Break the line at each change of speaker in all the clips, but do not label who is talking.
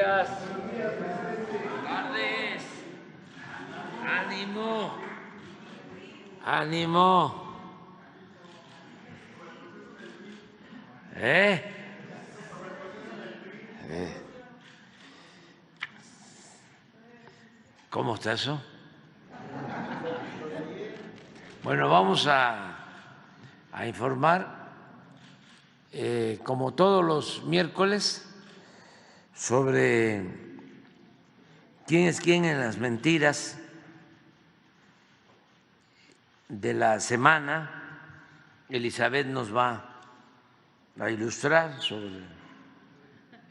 días. Buenas tardes. Ánimo. Ánimo. ¿Cómo está eso? Bueno, vamos a informar, como todos los miércoles, sobre quién es quién en las mentiras de la semana. Elizabeth nos va a ilustrar sobre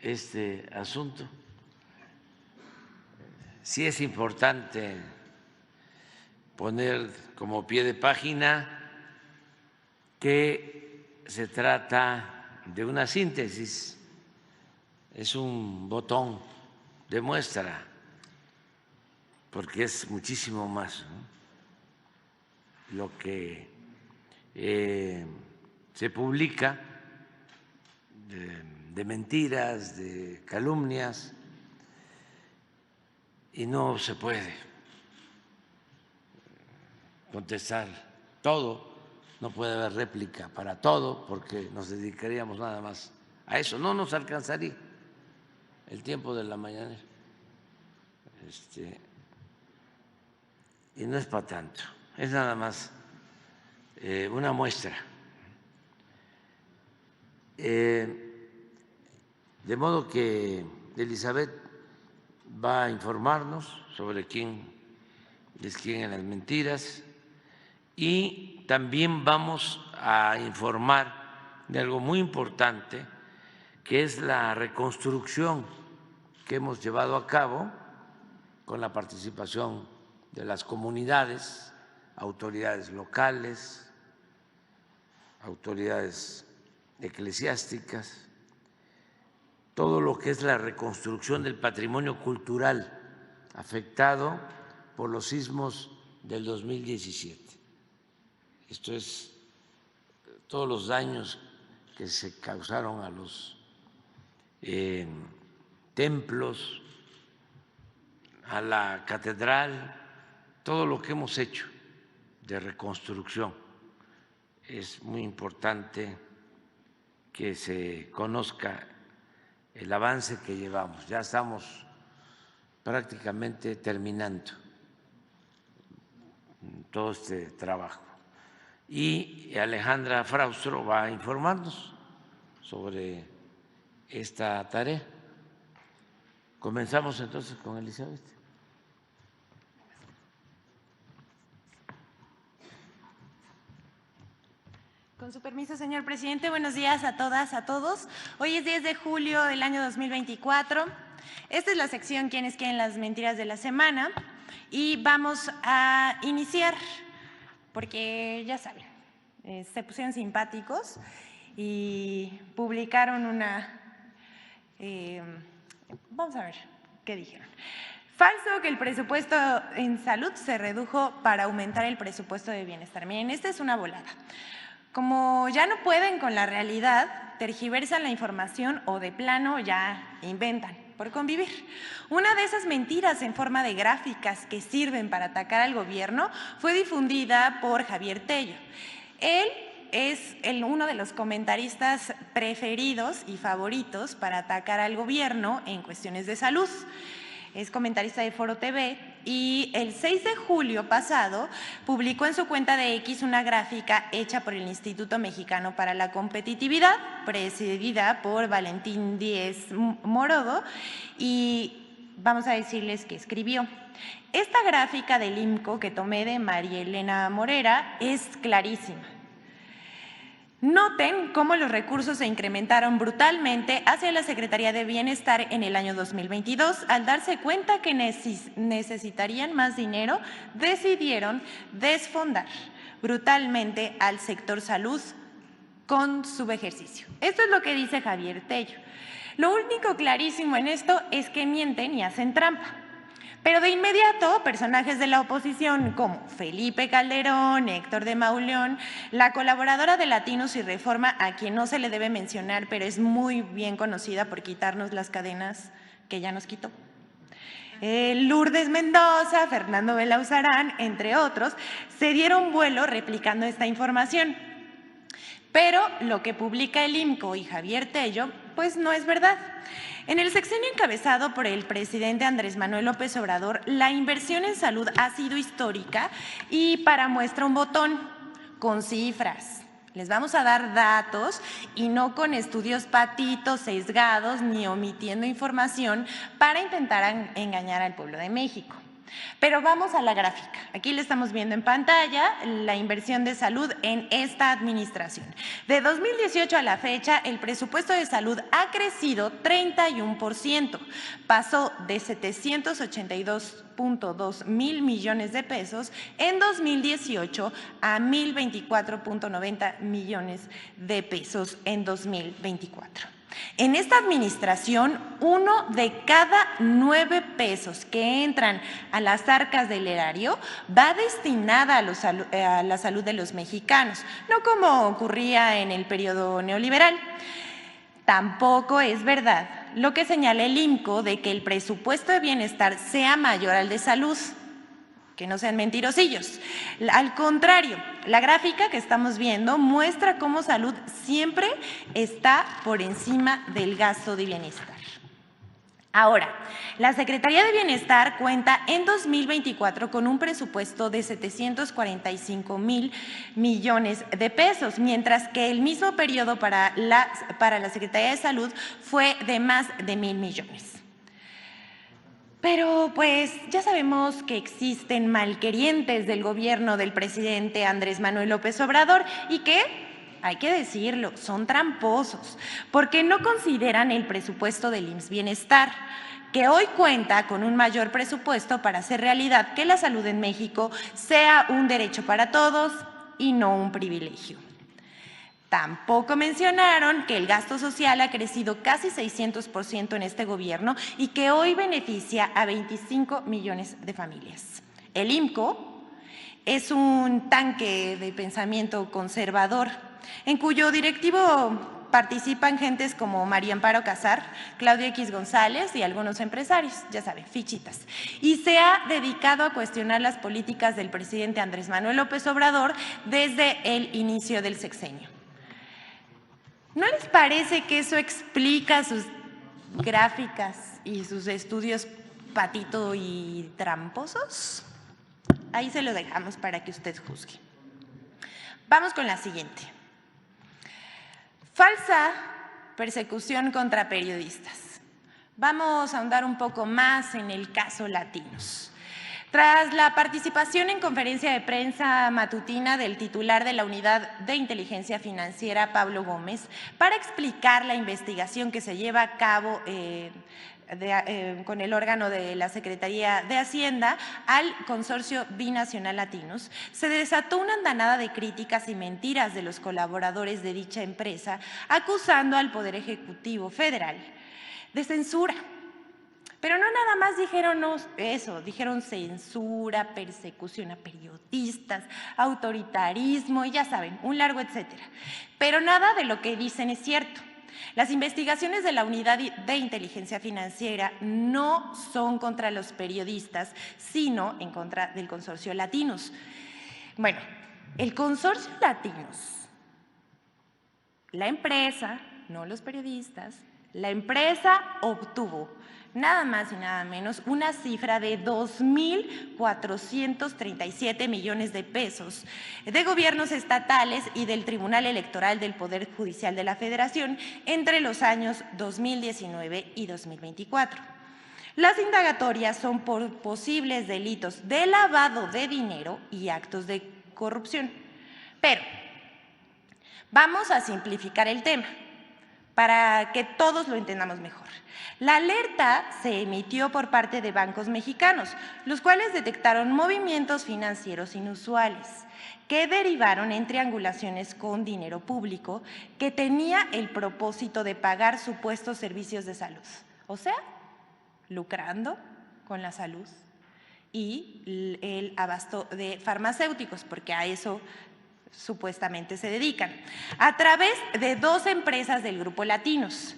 este asunto. Sí es importante poner como pie de página que se trata de una síntesis, es un botón de muestra, porque es muchísimo más, ¿no?, lo que se publica de mentiras, de calumnias, y no se puede contestar todo, no puede haber réplica para todo, porque nos dedicaríamos nada más a eso, no nos alcanzaría el tiempo de la mañanera, y no es para tanto, es nada más una muestra. De modo que Elizabeth va a informarnos sobre quién es quién en las mentiras, y también vamos a informar de algo muy importante, que es la reconstrucción que hemos llevado a cabo con la participación de las comunidades, autoridades locales, autoridades eclesiásticas, todo lo que es la reconstrucción del patrimonio cultural afectado por los sismos del 2017. Esto es todos los daños que se causaron a los templos, a la catedral, todo lo que hemos hecho de reconstrucción. Es muy importante que se conozca el avance que llevamos. Ya estamos prácticamente terminando todo este trabajo. Y Alejandra Fraustro va a informarnos sobre esta tarea. Comenzamos entonces con Elizabeth.
Con su permiso, señor presidente, buenos días a todas, a todos. Hoy es 10 de julio del año 2024. Esta es la sección ¿Quién es quién? Las mentiras de la semana. Y vamos a iniciar, porque ya saben, se pusieron simpáticos y publicaron una… vamos a ver qué dijeron. Falso que el presupuesto en salud se redujo para aumentar el presupuesto de bienestar. Miren, esta es una volada. Como ya no pueden con la realidad, tergiversan la información o de plano ya inventan por convivir. Una de esas mentiras en forma de gráficas que sirven para atacar al gobierno fue difundida por Javier Tello. Él es uno de los comentaristas preferidos y favoritos para atacar al gobierno en cuestiones de salud. Es comentarista de Foro TV y el 6 de julio pasado publicó en su cuenta de X una gráfica hecha por el Instituto Mexicano para la Competitividad, presidida por Valentín Díez Morodo, y vamos a decirles que escribió. Esta gráfica del IMCO que tomé de María Elena Morera es clarísima. Noten cómo los recursos se incrementaron brutalmente hacia la Secretaría de Bienestar en el año 2022. Al darse cuenta que necesitarían más dinero, decidieron desfondar brutalmente al sector salud con subejercicio. Esto es lo que dice Javier Tello. Lo único clarísimo en esto es que mienten y hacen trampa. Pero de inmediato, personajes de la oposición como Felipe Calderón, Héctor de Mauleón, la colaboradora de Latinos y Reforma, a quien no se le debe mencionar, pero es muy bien conocida por quitarnos las cadenas que ya nos quitó. Lourdes Mendoza, Fernando Belauzarán, entre otros, se dieron vuelo replicando esta información. Pero lo que publica el IMCO y Javier Tello, pues no es verdad. En el sexenio encabezado por el presidente Andrés Manuel López Obrador, la inversión en salud ha sido histórica y para muestra un botón, con cifras. Les vamos a dar datos y no con estudios patitos, sesgados, ni omitiendo información para intentar engañar al pueblo de México. Pero vamos a la gráfica. Aquí le estamos viendo en pantalla la inversión de salud en esta administración. De 2018 a la fecha, el presupuesto de salud ha crecido 31%. Pasó de 782.2 mil millones de pesos en 2018 a 1.024.90 millones de pesos en 2024. En esta administración, 1 de cada 9 pesos que entran a las arcas del erario va destinada a la salud de los mexicanos, no como ocurría en el periodo neoliberal. Tampoco es verdad lo que señala el IMCO de que el presupuesto de bienestar sea mayor al de salud. Que no sean mentirosillos. Al contrario, la gráfica que estamos viendo muestra cómo salud siempre está por encima del gasto de bienestar. Ahora, la Secretaría de Bienestar cuenta en 2024 con un presupuesto de 745 mil millones de pesos, mientras que el mismo periodo para la Secretaría de Salud fue de más de 1,000 millones. Pero pues ya sabemos que existen malquerientes del gobierno del presidente Andrés Manuel López Obrador y que, hay que decirlo, son tramposos porque no consideran el presupuesto del IMSS Bienestar, que hoy cuenta con un mayor presupuesto para hacer realidad que la salud en México sea un derecho para todos y no un privilegio. Tampoco mencionaron que el gasto social ha crecido casi 600% en este gobierno y que hoy beneficia a 25 millones de familias. El IMCO es un tanque de pensamiento conservador, en cuyo directivo participan gentes como María Amparo Casar, Claudia X González y algunos empresarios, ya saben, fichitas. Y se ha dedicado a cuestionar las políticas del presidente Andrés Manuel López Obrador desde el inicio del sexenio. ¿No les parece que eso explica sus gráficas y sus estudios patito y tramposos? Ahí se lo dejamos para que usted juzgue. Vamos con la siguiente. Falsa persecución contra periodistas. Vamos a ahondar un poco más en el caso Latinos. Tras la participación en conferencia de prensa matutina del titular de la Unidad de Inteligencia Financiera, Pablo Gómez, para explicar la investigación que se lleva a cabo con el órgano de la Secretaría de Hacienda al consorcio binacional Latinos, se desató una andanada de críticas y mentiras de los colaboradores de dicha empresa, acusando al Poder Ejecutivo Federal de censura. Pero no nada más dijeron eso, dijeron censura, persecución a periodistas, autoritarismo y ya saben, un largo etcétera. Pero nada de lo que dicen es cierto. Las investigaciones de la Unidad de Inteligencia Financiera no son contra los periodistas, sino en contra del consorcio Latinos. Bueno, el consorcio Latinos, la empresa, no los periodistas, la empresa obtuvo nada más y nada menos una cifra de 2.437 millones de pesos de gobiernos estatales y del Tribunal Electoral del Poder Judicial de la Federación entre los años 2019 y 2024. Las indagatorias son por posibles delitos de lavado de dinero y actos de corrupción. Pero vamos a simplificar el tema para que todos lo entendamos mejor. La alerta se emitió por parte de bancos mexicanos, los cuales detectaron movimientos financieros inusuales que derivaron en triangulaciones con dinero público que tenía el propósito de pagar supuestos servicios de salud, o sea, lucrando con la salud y el abasto de farmacéuticos, porque a eso supuestamente se dedican, a través de 2 empresas del Grupo Latinos.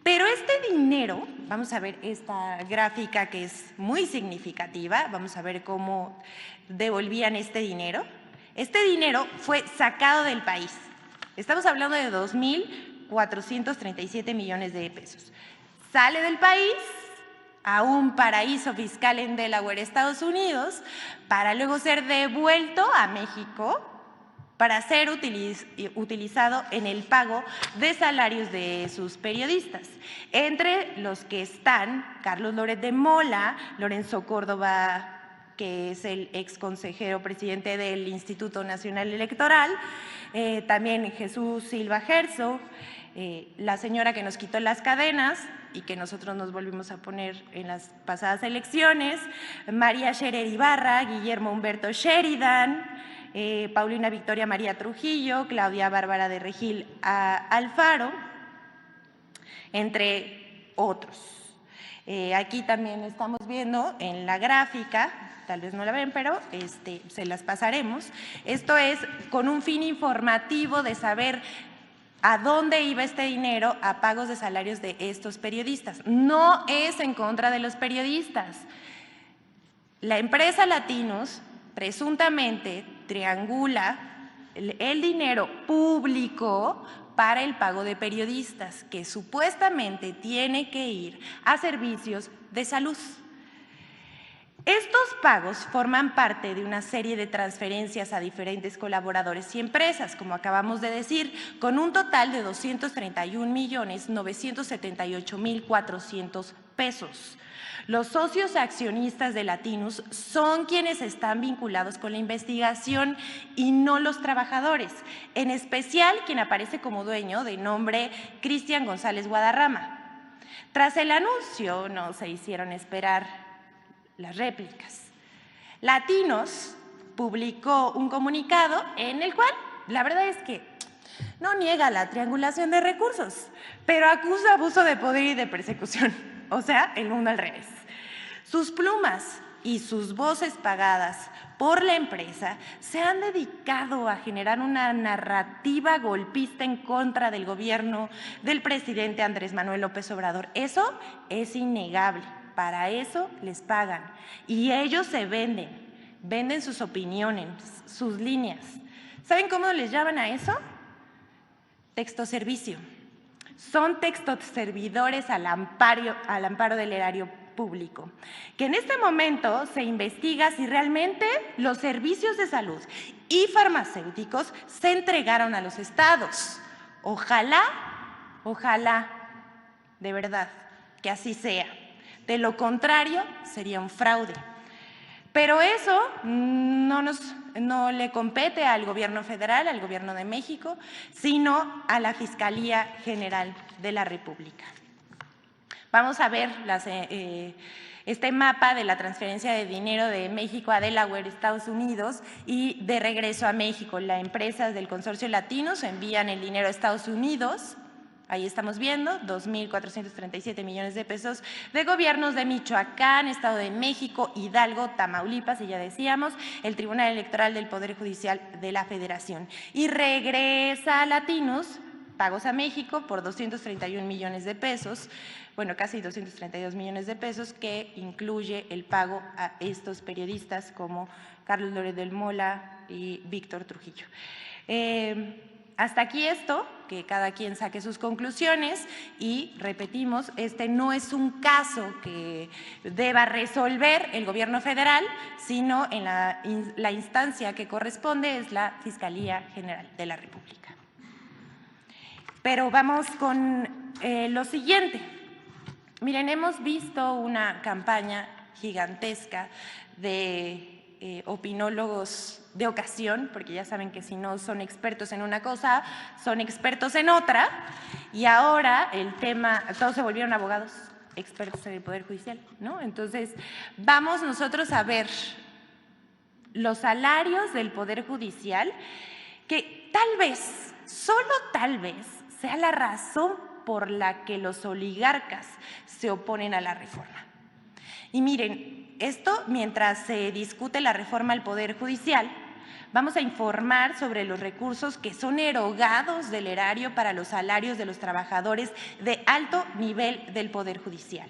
Pero este dinero, vamos a ver esta gráfica que es muy significativa, vamos a ver cómo devolvían este dinero. Este dinero fue sacado del país. Estamos hablando de 2.437 millones de pesos. Sale del país a un paraíso fiscal en Delaware, Estados Unidos, para luego ser devuelto a México para ser utilizado en el pago de salarios de sus periodistas, entre los que están Carlos Loret de Mola, Lorenzo Córdoba, que es el ex consejero presidente del Instituto Nacional Electoral, también Jesús Silva Herzog, la señora que nos quitó las cadenas y que nosotros nos volvimos a poner en las pasadas elecciones, María Scherer Ibarra, Guillermo Humberto Sheridan, Paulina Victoria María Trujillo, Claudia Bárbara de Regil Alfaro, entre otros. Aquí también estamos viendo en la gráfica, tal vez no la ven, pero se las pasaremos. Esto es con un fin informativo de saber a dónde iba este dinero a pagos de salarios de estos periodistas. No es en contra de los periodistas. La empresa Latinos presuntamente triangula el dinero público para el pago de periodistas, que supuestamente tiene que ir a servicios de salud. Estos pagos forman parte de una serie de transferencias a diferentes colaboradores y empresas, como acabamos de decir, con un total de 231.978.400 pesos. Los socios accionistas de Latinos son quienes están vinculados con la investigación y no los trabajadores, en especial quien aparece como dueño de nombre Cristian González Guadarrama. Tras el anuncio no se hicieron esperar las réplicas. Latinos publicó un comunicado en el cual la verdad es que no niega la triangulación de recursos, pero acusa abuso de poder y de persecución, o sea, el mundo al revés. Sus plumas y sus voces pagadas por la empresa se han dedicado a generar una narrativa golpista en contra del gobierno del presidente Andrés Manuel López Obrador. Eso es innegable, para eso les pagan y ellos se venden sus opiniones, sus líneas. ¿Saben cómo les llaman a eso? Textoservicio. Son textoservidores al amparo del erario público, que en este momento se investiga si realmente los servicios de salud y farmacéuticos se entregaron a los estados. Ojalá, de verdad, que así sea. De lo contrario, sería un fraude. Pero eso no le compete al gobierno federal, al gobierno de México, sino a la Fiscalía General de la República. Vamos a ver este mapa de la transferencia de dinero de México a Delaware, Estados Unidos, y de regreso a México. Las empresas del consorcio Latinos envían el dinero a Estados Unidos. Ahí estamos viendo 2.437 millones de pesos de gobiernos de Michoacán, Estado de México, Hidalgo, Tamaulipas, y ya decíamos, el Tribunal Electoral del Poder Judicial de la Federación. Y regresa a Latinos, pagos a México por 231 millones de pesos, bueno, casi 232 millones de pesos, que incluye el pago a estos periodistas como Carlos Loret de Mola y Víctor Trujillo. Hasta aquí esto, que cada quien saque sus conclusiones y repetimos, este no es un caso que deba resolver el gobierno federal, sino en la instancia que corresponde es la Fiscalía General de la República. Pero vamos con lo siguiente. Miren, hemos visto una campaña gigantesca de opinólogos de ocasión, porque ya saben que si no son expertos en una cosa, son expertos en otra, y ahora el tema, todos se volvieron abogados, expertos en el Poder Judicial, ¿no? Entonces, vamos nosotros a ver los salarios del Poder Judicial, que tal vez, solo tal vez, sea la razón por la que los oligarcas se oponen a la reforma. Y miren, esto mientras se discute la reforma al Poder Judicial, Vamos a informar sobre los recursos que son erogados del erario para los salarios de los trabajadores de alto nivel del Poder Judicial,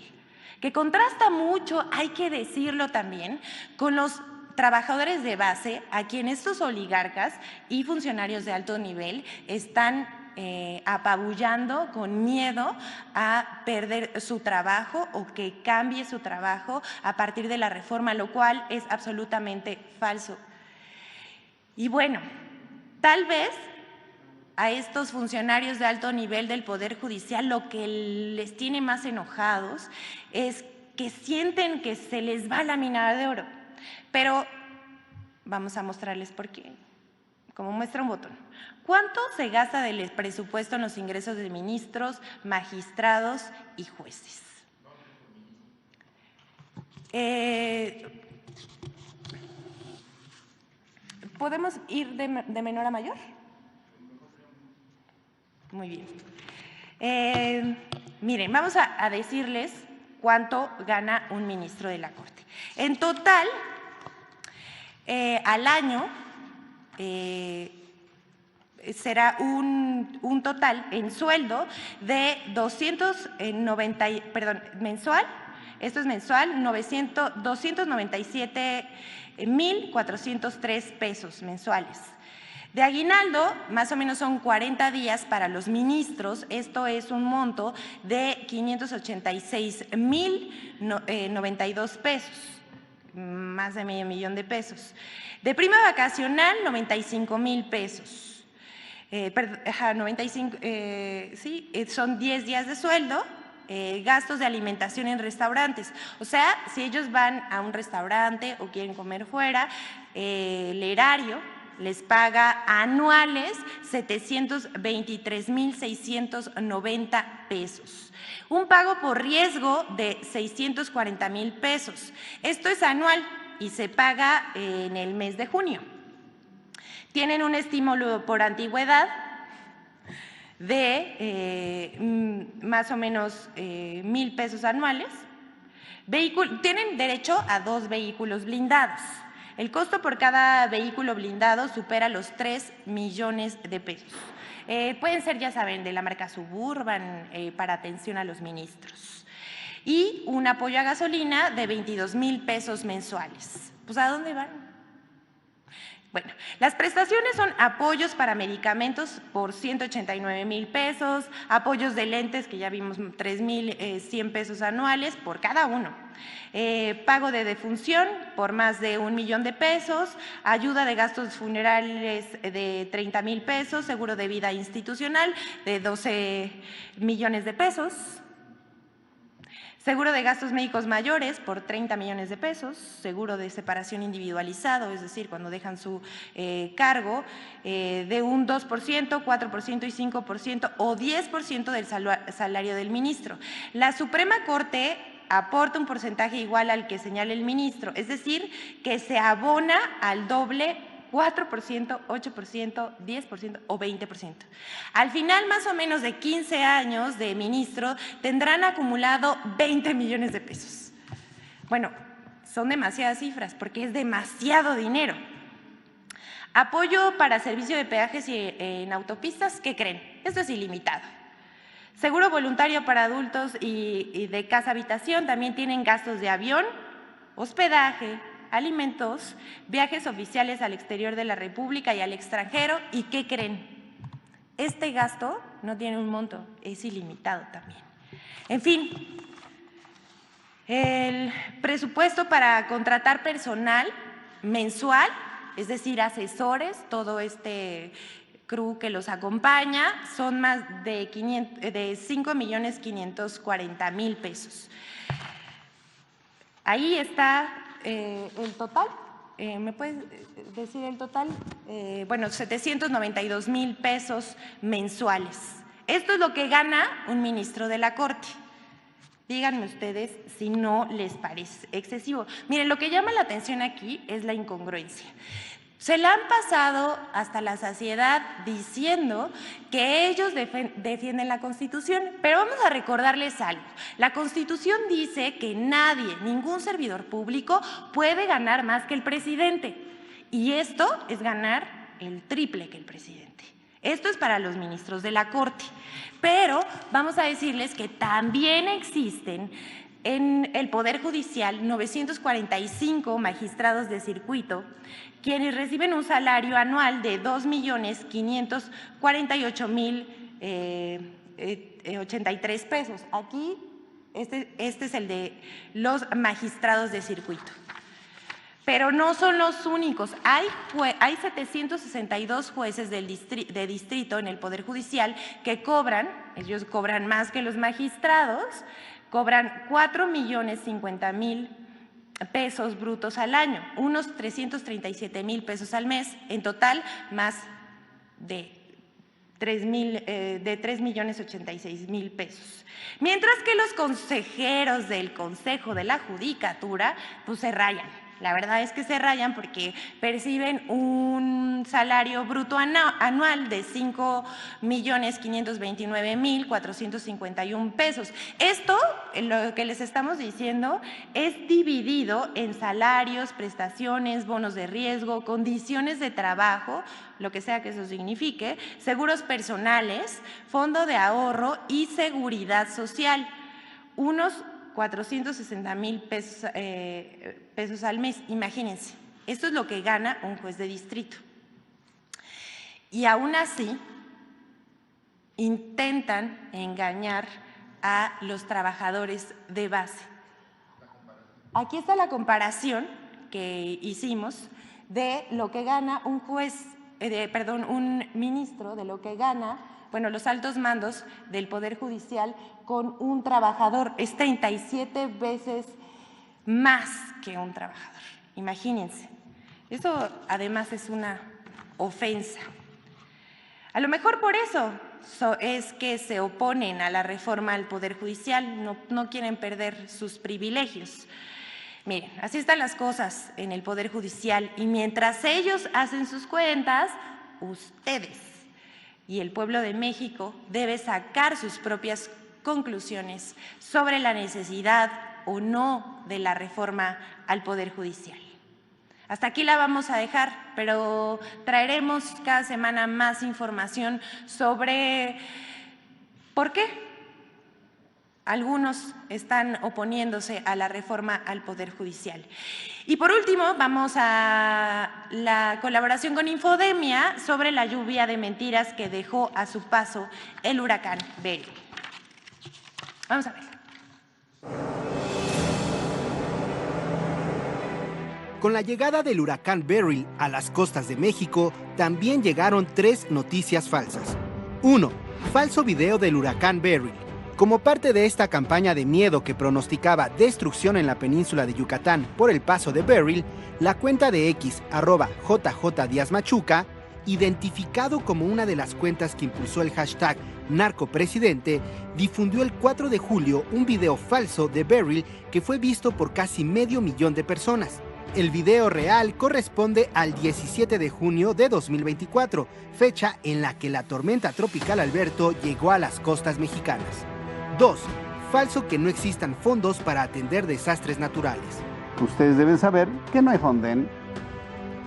que contrasta mucho, hay que decirlo también, con los trabajadores de base a quienes estos oligarcas y funcionarios de alto nivel están apabullando con miedo a perder su trabajo o que cambie su trabajo a partir de la reforma, lo cual es absolutamente falso. Y bueno, tal vez a estos funcionarios de alto nivel del Poder Judicial lo que les tiene más enojados es que sienten que se les va la mina de oro. Pero vamos a mostrarles por qué, como muestra un botón. ¿Cuánto se gasta del presupuesto en los ingresos de ministros, magistrados y jueces? ¿Podemos ir de menor a mayor? Muy bien. Miren, vamos a decirles cuánto gana un ministro de la Corte. En total, al año será un total en sueldo de 290, perdón, mensual, esto es mensual, 297,403 pesos mensuales. De aguinaldo, más o menos son 40 días para los ministros, esto es un monto de 586,092 pesos, más de medio millón de pesos. De prima vacacional, 95,000 pesos. 95, sí, son 10 días de sueldo. Gastos de alimentación en restaurantes. O sea, si ellos van a un restaurante o quieren comer fuera, el erario les paga anuales 723,690 pesos. Un pago por riesgo de 640,000 pesos. Esto es anual y se paga en el mes de junio. Tienen un estímulo por antigüedad de más o menos 1,000 pesos anuales. Tienen derecho a 2 vehículos blindados. El costo por cada vehículo blindado supera los 3 millones de pesos. Pueden ser, ya saben, de la marca Suburban para atención a los ministros. Y un apoyo a gasolina de 22,000 pesos mensuales. Pues, ¿a dónde van? Bueno, las prestaciones son apoyos para medicamentos por 189,000 pesos, apoyos de lentes que ya vimos 3,100 pesos anuales por cada uno, pago de defunción por más de 1 millón de pesos, ayuda de gastos funerales de 30,000 pesos, seguro de vida institucional de 12 millones de pesos, seguro de gastos médicos mayores por 30 millones de pesos, seguro de separación individualizado, es decir, cuando dejan su cargo, de un 2%, 4% y 5% o 10% del salario del ministro. La Suprema Corte aporta un porcentaje igual al que señala el ministro, es decir, que se abona al doble, 4%, 8%, 10% o 20%. Al final, más o menos de 15 años de ministro, tendrán acumulado 20 millones de pesos. Bueno, son demasiadas cifras porque es demasiado dinero. Apoyo para servicio de peajes y en autopistas, ¿qué creen? Esto es ilimitado. Seguro voluntario para adultos y de casa-habitación, también tienen gastos de avión, hospedaje, alimentos, viajes oficiales al exterior de la República y al extranjero. ¿Y qué creen? Este gasto no tiene un monto, es ilimitado también. En fin, el presupuesto para contratar personal mensual, es decir, asesores, todo este crew que los acompaña, son más de 5,540,000 pesos. Ahí está el total. ¿Me puedes decir el total? Bueno, 792,000 pesos mensuales. Esto es lo que gana un ministro de la Corte. Díganme ustedes si no les parece excesivo. Miren, lo que llama la atención aquí es la incongruencia. Se la han pasado hasta la saciedad diciendo que ellos defienden la Constitución, pero vamos a recordarles algo. La Constitución dice que nadie, ningún servidor público puede ganar más que el presidente Y esto es ganar el triple que el presidente. Esto es para los ministros de la Corte. Pero vamos a decirles que también existen en el Poder Judicial 945 magistrados de circuito, quienes reciben un salario anual de 2.548.083 pesos. Aquí, este es el de los magistrados de circuito. Pero no son los únicos. Hay 762 jueces de distrito en el Poder Judicial que cobran, ellos cobran más que los magistrados, cobran 4.050.000 pesos brutos al año, unos 337.000 pesos al mes, en total más de 3.086.000 pesos. Mientras que los consejeros del Consejo de la Judicatura pues se rayan. La verdad es que se rayan porque perciben un salario bruto anual de 5.529.451 pesos. Esto, lo que les estamos diciendo, es dividido en salarios, prestaciones, bonos de riesgo, condiciones de trabajo, lo que sea que eso signifique, seguros personales, fondo de ahorro y seguridad social. Unos 460.000 pesos al mes, imagínense. Esto es lo que gana un juez de distrito. Y aún así, intentan engañar a los trabajadores de base. Aquí está la comparación que hicimos de lo que gana un un ministro, de lo que gana, bueno, los altos mandos del Poder Judicial con un trabajador. Es 37 veces más que un trabajador. Imagínense. Eso además es una ofensa. A lo mejor por eso es que se oponen a la reforma al Poder Judicial, no quieren perder sus privilegios. Miren, así están las cosas en el Poder Judicial y mientras ellos hacen sus cuentas, ustedes y el pueblo de México debe sacar sus propias conclusiones sobre la necesidad o no de la reforma al Poder Judicial. Hasta aquí la vamos a dejar, pero traeremos cada semana más información sobre por qué algunos están oponiéndose a la reforma al Poder Judicial. Y por último, vamos a la colaboración con Infodemia sobre la lluvia de mentiras que dejó a su paso el huracán Beryl. Vamos a ver.
Con la llegada del huracán Beryl a las costas de México, también llegaron 3 noticias falsas. 1. Falso video del huracán Beryl. Como parte de esta campaña de miedo que pronosticaba destrucción en la península de Yucatán por el paso de Beryl, la cuenta de X, @JJ_Díaz-Machuca, identificado como una de las cuentas que impulsó el hashtag narcopresidente, difundió el 4 de julio un video falso de Beryl que fue visto por casi 500.000 de personas. El video real corresponde al 17 de junio de 2024, fecha en la que la tormenta tropical Alberto llegó a las costas mexicanas. 2. Falso que no existan fondos para atender desastres naturales.
Ustedes deben saber que no hay Fonden.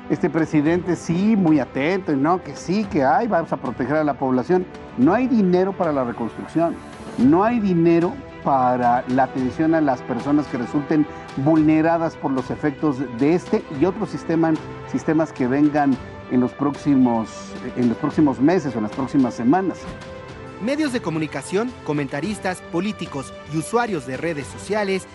Este presidente sí, muy atento, no, que sí, que hay, vamos a proteger a la población. No hay dinero para la reconstrucción, no hay dinero para la atención a las personas que resulten vulneradas por los efectos de este y otros sistemas que vengan en los próximos meses o en las próximas semanas.
Medios de comunicación, comentaristas, políticos y usuarios de redes sociales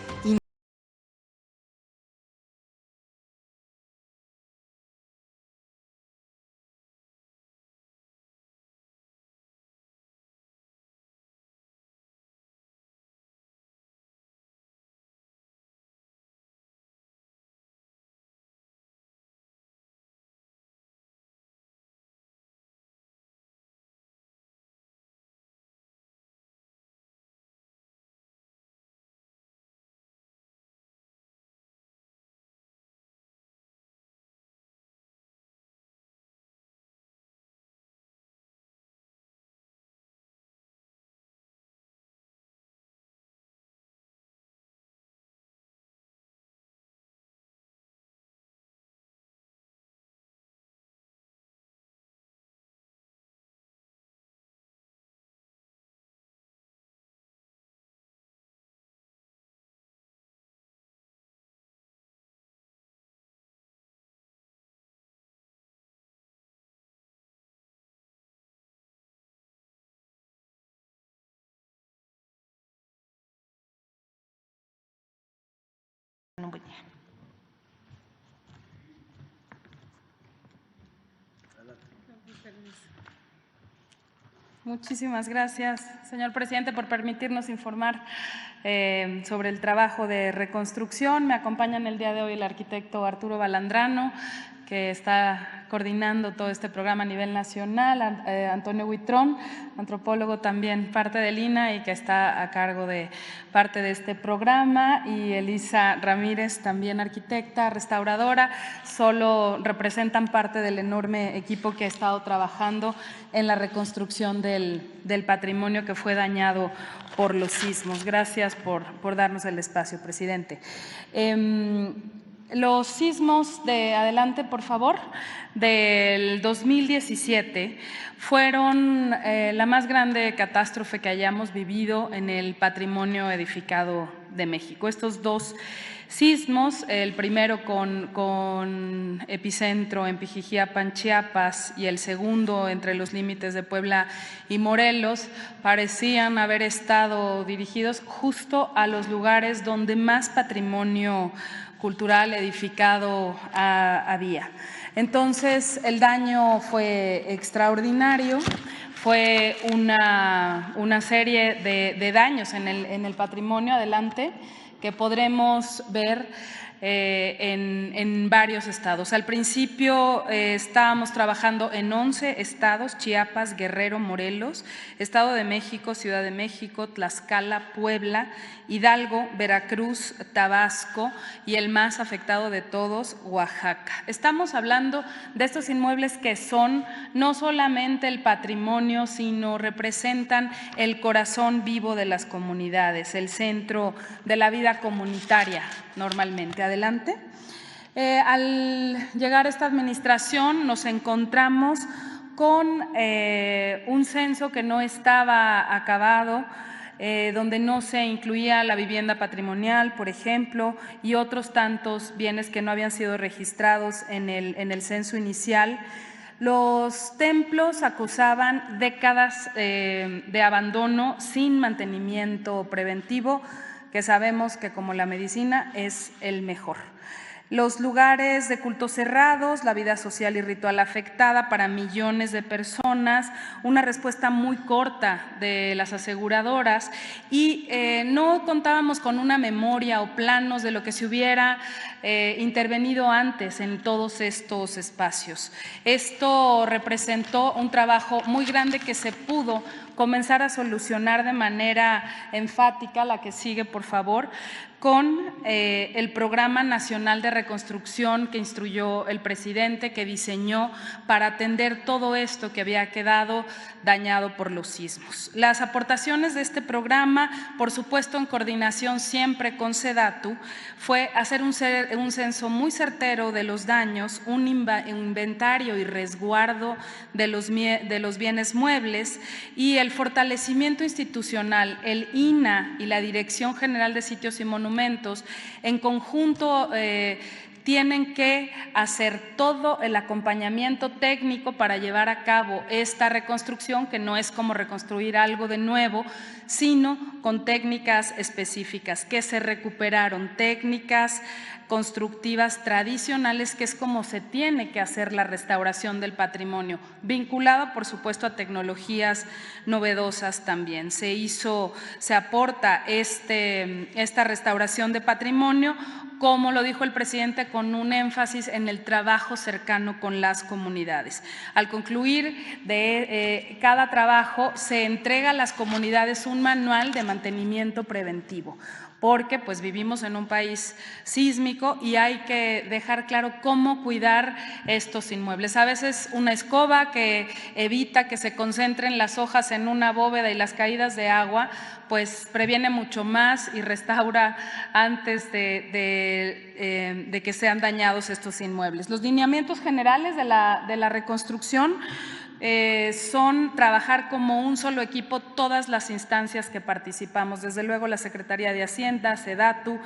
un buen día.
Muchísimas gracias, señor presidente, por permitirnos informar sobre el trabajo de reconstrucción. Me acompaña en el día de hoy el arquitecto Arturo Balandrano, que está coordinando todo este programa a nivel nacional, Antonio Huitrón, antropólogo también parte del INA y que está a cargo de parte de este programa, y Elisa Ramírez, también arquitecta, restauradora, solo representan parte del enorme equipo que ha estado trabajando en la reconstrucción del patrimonio que fue dañado por los sismos. Gracias por darnos el espacio, presidente. Los sismos adelante, por favor, del 2017 fueron la más grande catástrofe que hayamos vivido en el patrimonio edificado de México. Estos dos sismos, el primero con epicentro en Pijijiapan, Chiapas, y el segundo entre los límites de Puebla y Morelos, parecían haber estado dirigidos justo a los lugares donde más patrimonio cultural edificado había. Entonces, el daño fue extraordinario, fue una serie de daños en el patrimonio, adelante, que podremos ver en varios estados. Al principio estábamos trabajando en 11 estados: Chiapas, Guerrero, Morelos, Estado de México, Ciudad de México, Tlaxcala, Puebla, Hidalgo, Veracruz, Tabasco y el más afectado de todos, Oaxaca. Estamos hablando de estos inmuebles que son no solamente el patrimonio, sino representan el corazón vivo de las comunidades, el centro de la vida comunitaria normalmente. Adelante. Al llegar a esta administración nos encontramos con un censo que no estaba acabado, donde no se incluía la vivienda patrimonial, por ejemplo, y otros tantos bienes que no habían sido registrados en el censo inicial. Los templos acusaban décadas de abandono sin mantenimiento preventivo, que sabemos que, como la medicina, es el mejor. Los lugares de culto cerrados, la vida social y ritual afectada para millones de personas, una respuesta muy corta de las aseguradoras, y no contábamos con una memoria o planos de lo que se hubiera intervenido antes en todos estos espacios. Esto representó un trabajo muy grande que se pudo comenzar a solucionar de manera enfática. La que sigue, por favor, con el Programa Nacional de Reconstrucción que instruyó el presidente, que diseñó para atender todo esto que había quedado dañado por los sismos. Las aportaciones de este programa, por supuesto en coordinación siempre con SEDATU, fue hacer un censo muy certero de los daños, un inventario y resguardo de los bienes muebles, y el fortalecimiento institucional. El INA y la Dirección General de Sitios y Monumentos en conjunto tienen que hacer todo el acompañamiento técnico para llevar a cabo esta reconstrucción, que no es como reconstruir algo de nuevo, sino con técnicas específicas que se recuperaron, técnicas constructivas tradicionales, que es como se tiene que hacer la restauración del patrimonio, vinculada, por supuesto, a tecnologías novedosas también. Se aporta esta restauración de patrimonio, como lo dijo el presidente, con un énfasis en el trabajo cercano con las comunidades. Al concluir de cada trabajo, se entrega a las comunidades un manual de mantenimiento preventivo, porque pues vivimos en un país sísmico y hay que dejar claro cómo cuidar estos inmuebles. A veces una escoba que evita que se concentren las hojas en una bóveda y las caídas de agua, pues previene mucho más y restaura antes de que sean dañados estos inmuebles. Los lineamientos generales de la reconstrucción son trabajar como un solo equipo todas las instancias que participamos, desde luego la Secretaría de Hacienda, SEDATU,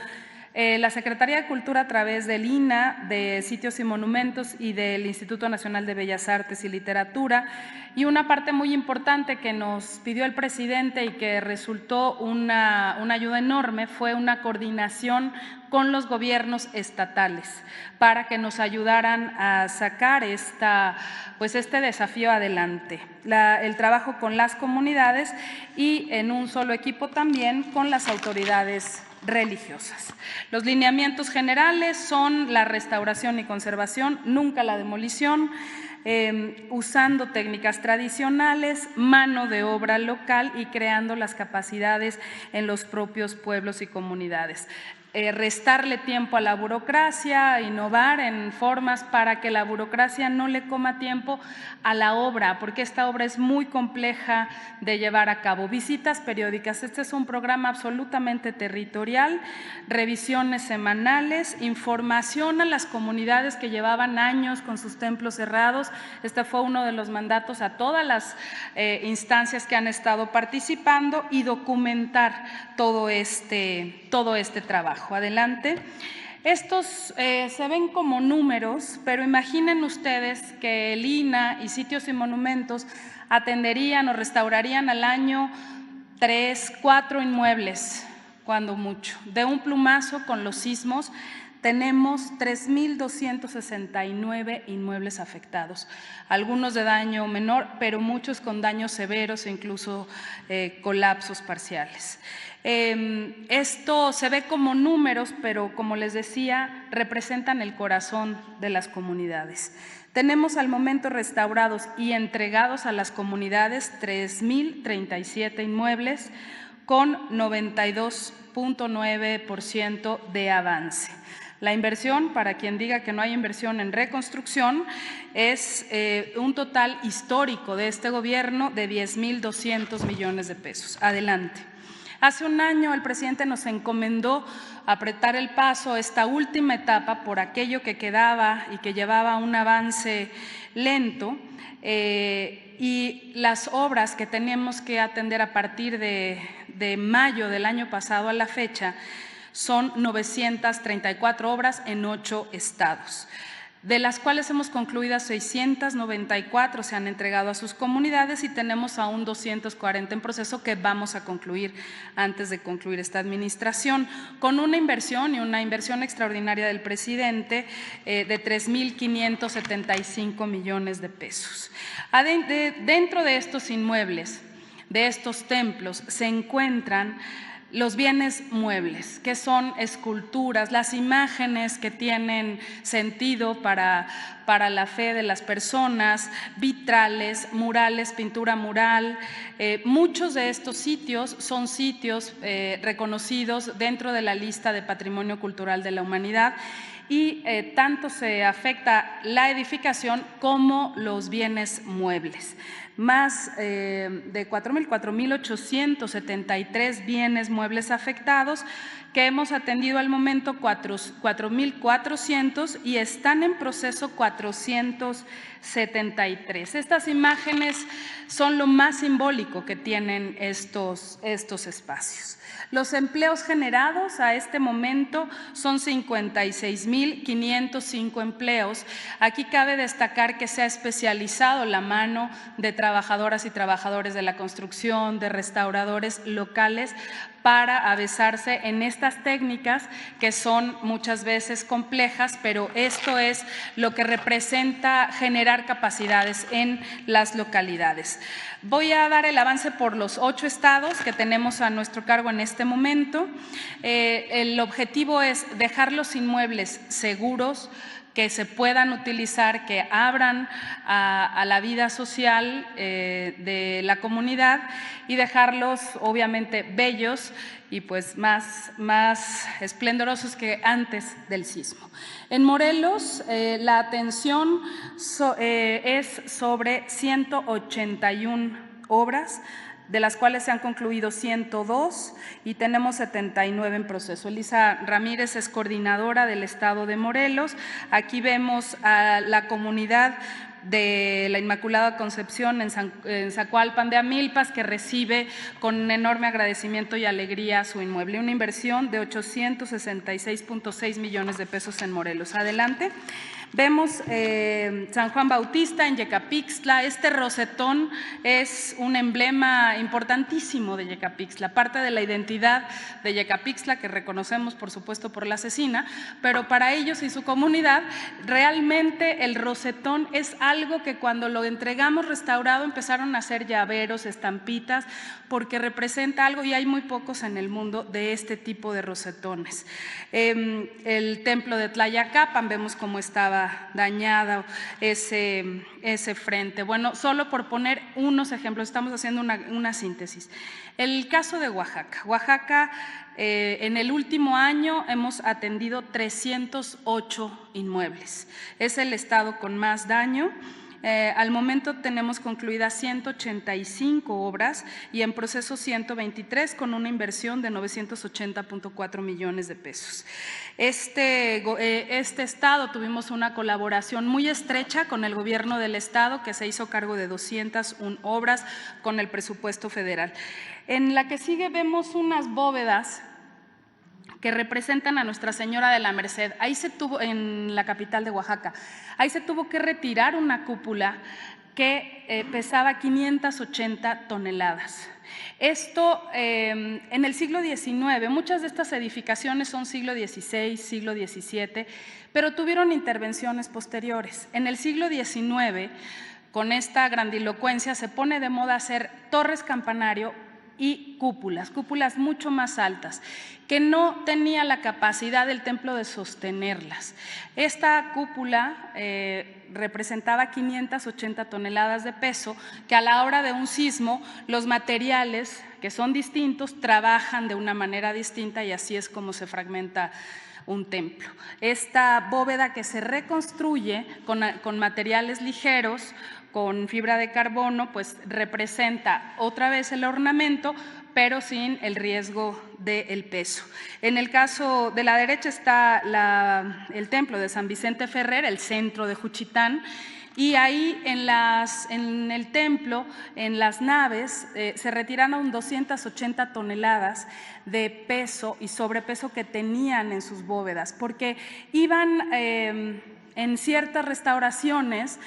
La Secretaría de Cultura, a través del INAH, de Sitios y Monumentos y del Instituto Nacional de Bellas Artes y Literatura, y una parte muy importante que nos pidió el presidente y que resultó una ayuda enorme fue una coordinación con los gobiernos estatales para que nos ayudaran a sacar este desafío adelante. El trabajo con las comunidades y en un solo equipo también con las autoridades religiosas. Los lineamientos generales son la restauración y conservación, nunca la demolición, usando técnicas tradicionales, mano de obra local y creando las capacidades en los propios pueblos y comunidades. Restarle tiempo a la burocracia, innovar en formas para que la burocracia no le coma tiempo a la obra, porque esta obra es muy compleja de llevar a cabo. Visitas periódicas, este es un programa absolutamente territorial, revisiones semanales, información a las comunidades que llevaban años con sus templos cerrados. Este fue uno de los mandatos a todas las instancias que han estado participando, y documentar todo este trabajo. Adelante. Estos se ven como números, pero imaginen ustedes que el INAH y Sitios y Monumentos atenderían o restaurarían al año 3, 4 inmuebles, cuando mucho. De un plumazo, con los sismos, tenemos 3,269 inmuebles afectados, algunos de daño menor, pero muchos con daños severos e incluso colapsos parciales. Esto se ve como números, pero como les decía, representan el corazón de las comunidades. Tenemos al momento restaurados y entregados a las comunidades 3,037 inmuebles con 92,9% de avance. La inversión, para quien diga que no hay inversión en reconstrucción, es un total histórico de este gobierno de 10,200 millones de pesos. Adelante. Hace un año el presidente nos encomendó apretar el paso, esta última etapa, por aquello que quedaba y que llevaba un avance lento, y las obras que teníamos que atender a partir de mayo del año pasado a la fecha son 934 obras en 8 estados, de las cuales hemos concluido 694, se han entregado a sus comunidades, y tenemos aún 240 en proceso que vamos a concluir antes de concluir esta administración, con una inversión extraordinaria del presidente de 3,575 millones de pesos. Dentro de estos inmuebles, de estos templos, se encuentran los bienes muebles, que son esculturas, las imágenes que tienen sentido para la fe de las personas, vitrales, murales, pintura mural. Muchos de estos sitios son sitios reconocidos dentro de la lista de Patrimonio Cultural de la Humanidad, y tanto se afecta la edificación como los bienes muebles. Más de 4,873 bienes muebles afectados, que hemos atendido al momento 4,400, y están en proceso 473. Estas imágenes son lo más simbólico que tienen estos espacios. Los empleos generados a este momento son 56,505 empleos. Aquí cabe destacar que se ha especializado la mano de trabajadoras y trabajadores de la construcción, de restauradores locales, para avesarse en estas técnicas que son muchas veces complejas, pero esto es lo que representa generar capacidades en las localidades. Voy a dar el avance por los 8 estados que tenemos a nuestro cargo en este momento. El objetivo es dejar los inmuebles seguros, que se puedan utilizar, que abran a la vida social de la comunidad, y dejarlos obviamente bellos y pues más esplendorosos que antes del sismo. En Morelos, la atención es sobre 181 obras, de las cuales se han concluido 102 y tenemos 79 en proceso. Elisa Ramírez es coordinadora del estado de Morelos. Aquí vemos a la comunidad de la Inmaculada Concepción en Zacualpan de Amilpas, que recibe con enorme agradecimiento y alegría su inmueble, una inversión de 866.6 millones de pesos en Morelos. Adelante. Vemos San Juan Bautista en Yecapixtla. Este rosetón es un emblema importantísimo de Yecapixtla, parte de la identidad de Yecapixtla que reconocemos, por supuesto, por la cecina, pero para ellos y su comunidad realmente el rosetón es algo que cuando lo entregamos restaurado empezaron a hacer llaveros, estampitas, porque representa algo y hay muy pocos en el mundo de este tipo de rosetones. El templo de Tlayacapan, vemos cómo estaba dañado ese frente. Bueno, solo por poner unos ejemplos, estamos haciendo una síntesis. El caso de Oaxaca. Oaxaca, en el último año hemos atendido 308 inmuebles. Es el estado con más daño. Al momento tenemos concluidas 185 obras y en proceso 123 con una inversión de 980.4 millones de pesos. Este estado tuvimos una colaboración muy estrecha con el gobierno del estado que se hizo cargo de 201 obras con el presupuesto federal. En la que sigue vemos unas bóvedas que representan a Nuestra Señora de la Merced. Ahí se tuvo, en la capital de Oaxaca, ahí se tuvo que retirar una cúpula que pesaba 580 toneladas. Esto en el siglo XIX, muchas de estas edificaciones son siglo XVI, siglo XVII, pero tuvieron intervenciones posteriores. En el siglo XIX, con esta grandilocuencia, se pone de moda hacer torres campanario y cúpulas mucho más altas, que no tenía la capacidad del templo de sostenerlas. Esta cúpula representaba 580 toneladas de peso, que a la hora de un sismo los materiales, que son distintos, trabajan de una manera distinta y así es como se fragmenta un templo. Esta bóveda que se reconstruye con materiales ligeros, con fibra de carbono, pues representa otra vez el ornamento, pero sin el riesgo del peso. En el caso de la derecha está el templo de San Vicente Ferrer, el centro de Juchitán, y ahí en el templo, en las naves, se retiraron 280 toneladas de peso y sobrepeso que tenían en sus bóvedas, porque iban en ciertas restauraciones,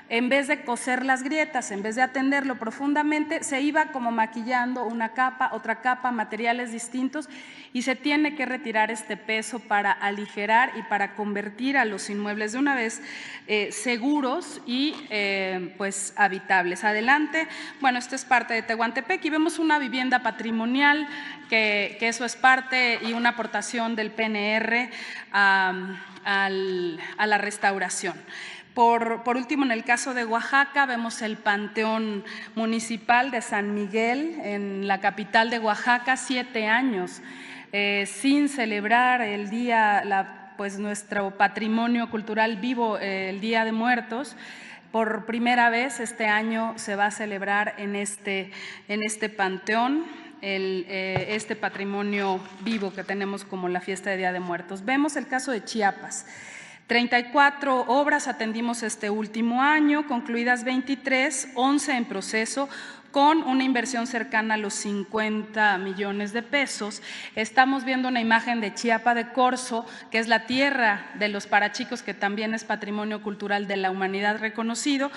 en vez de coser las grietas, en vez de atenderlo profundamente, se iba como maquillando una capa, otra capa, materiales distintos, y se tiene que retirar este peso para aligerar y para convertir a los inmuebles de una vez seguros y pues habitables. Adelante. Bueno, esto es parte de Tehuantepec y vemos una vivienda patrimonial que eso es parte y una aportación del PNR a la restauración. Por último, en el caso de Oaxaca, vemos el Panteón Municipal de San Miguel en la capital de Oaxaca, 7 años sin celebrar el día, pues nuestro patrimonio cultural vivo, el Día de Muertos. Por primera vez este año se va a celebrar en este panteón este patrimonio vivo que tenemos como la fiesta de Día de Muertos. Vemos el caso de Chiapas. 34 obras atendimos este último año, concluidas 23, 11 en proceso, con una inversión cercana a los 50 millones de pesos. Estamos viendo una imagen de Chiapa de Corzo, que es la tierra de los parachicos, que también es patrimonio cultural de la humanidad reconocido,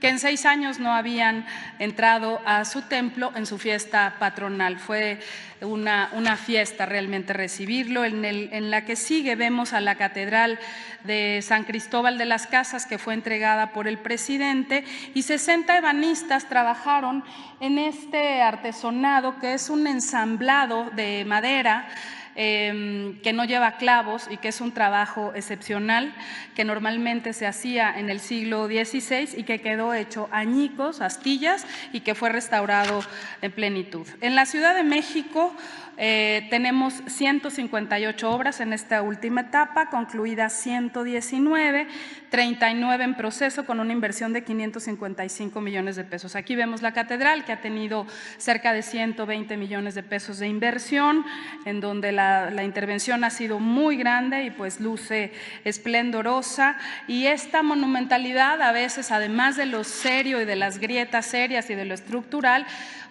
que en 6 años no habían entrado a su templo en su fiesta patronal. Fue una fiesta realmente recibirlo. En la que sigue vemos a la Catedral de San Cristóbal de las Casas, que fue entregada por el presidente, y 60 ebanistas trabajaron en este artesonado, que es un ensamblado de madera que no lleva clavos y que es un trabajo excepcional que normalmente se hacía en el siglo XVI y que quedó hecho añicos, astillas, y que fue restaurado en plenitud. En la Ciudad de México tenemos 158 obras en esta última etapa, concluidas 119, 39 en proceso con una inversión de 555 millones de pesos. Aquí vemos la catedral, que ha tenido cerca de 120 millones de pesos de inversión, en donde la intervención ha sido muy grande y pues luce esplendorosa. Y esta monumentalidad, a veces, además de lo serio y de las grietas serias y de lo estructural,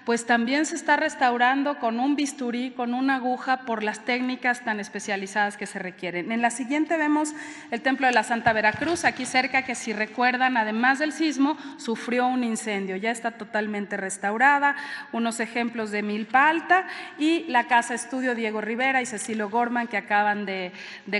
pues también se está restaurando con un bisturí, con una aguja, por las técnicas tan especializadas que se requieren. En la siguiente vemos el Templo de la Santa Veracruz, aquí cerca, que si recuerdan, además del sismo, sufrió un incendio, ya está totalmente restaurada, unos ejemplos de milpa alta, y la Casa Estudio Diego Rivera y Cecilio Gorman, que acaban de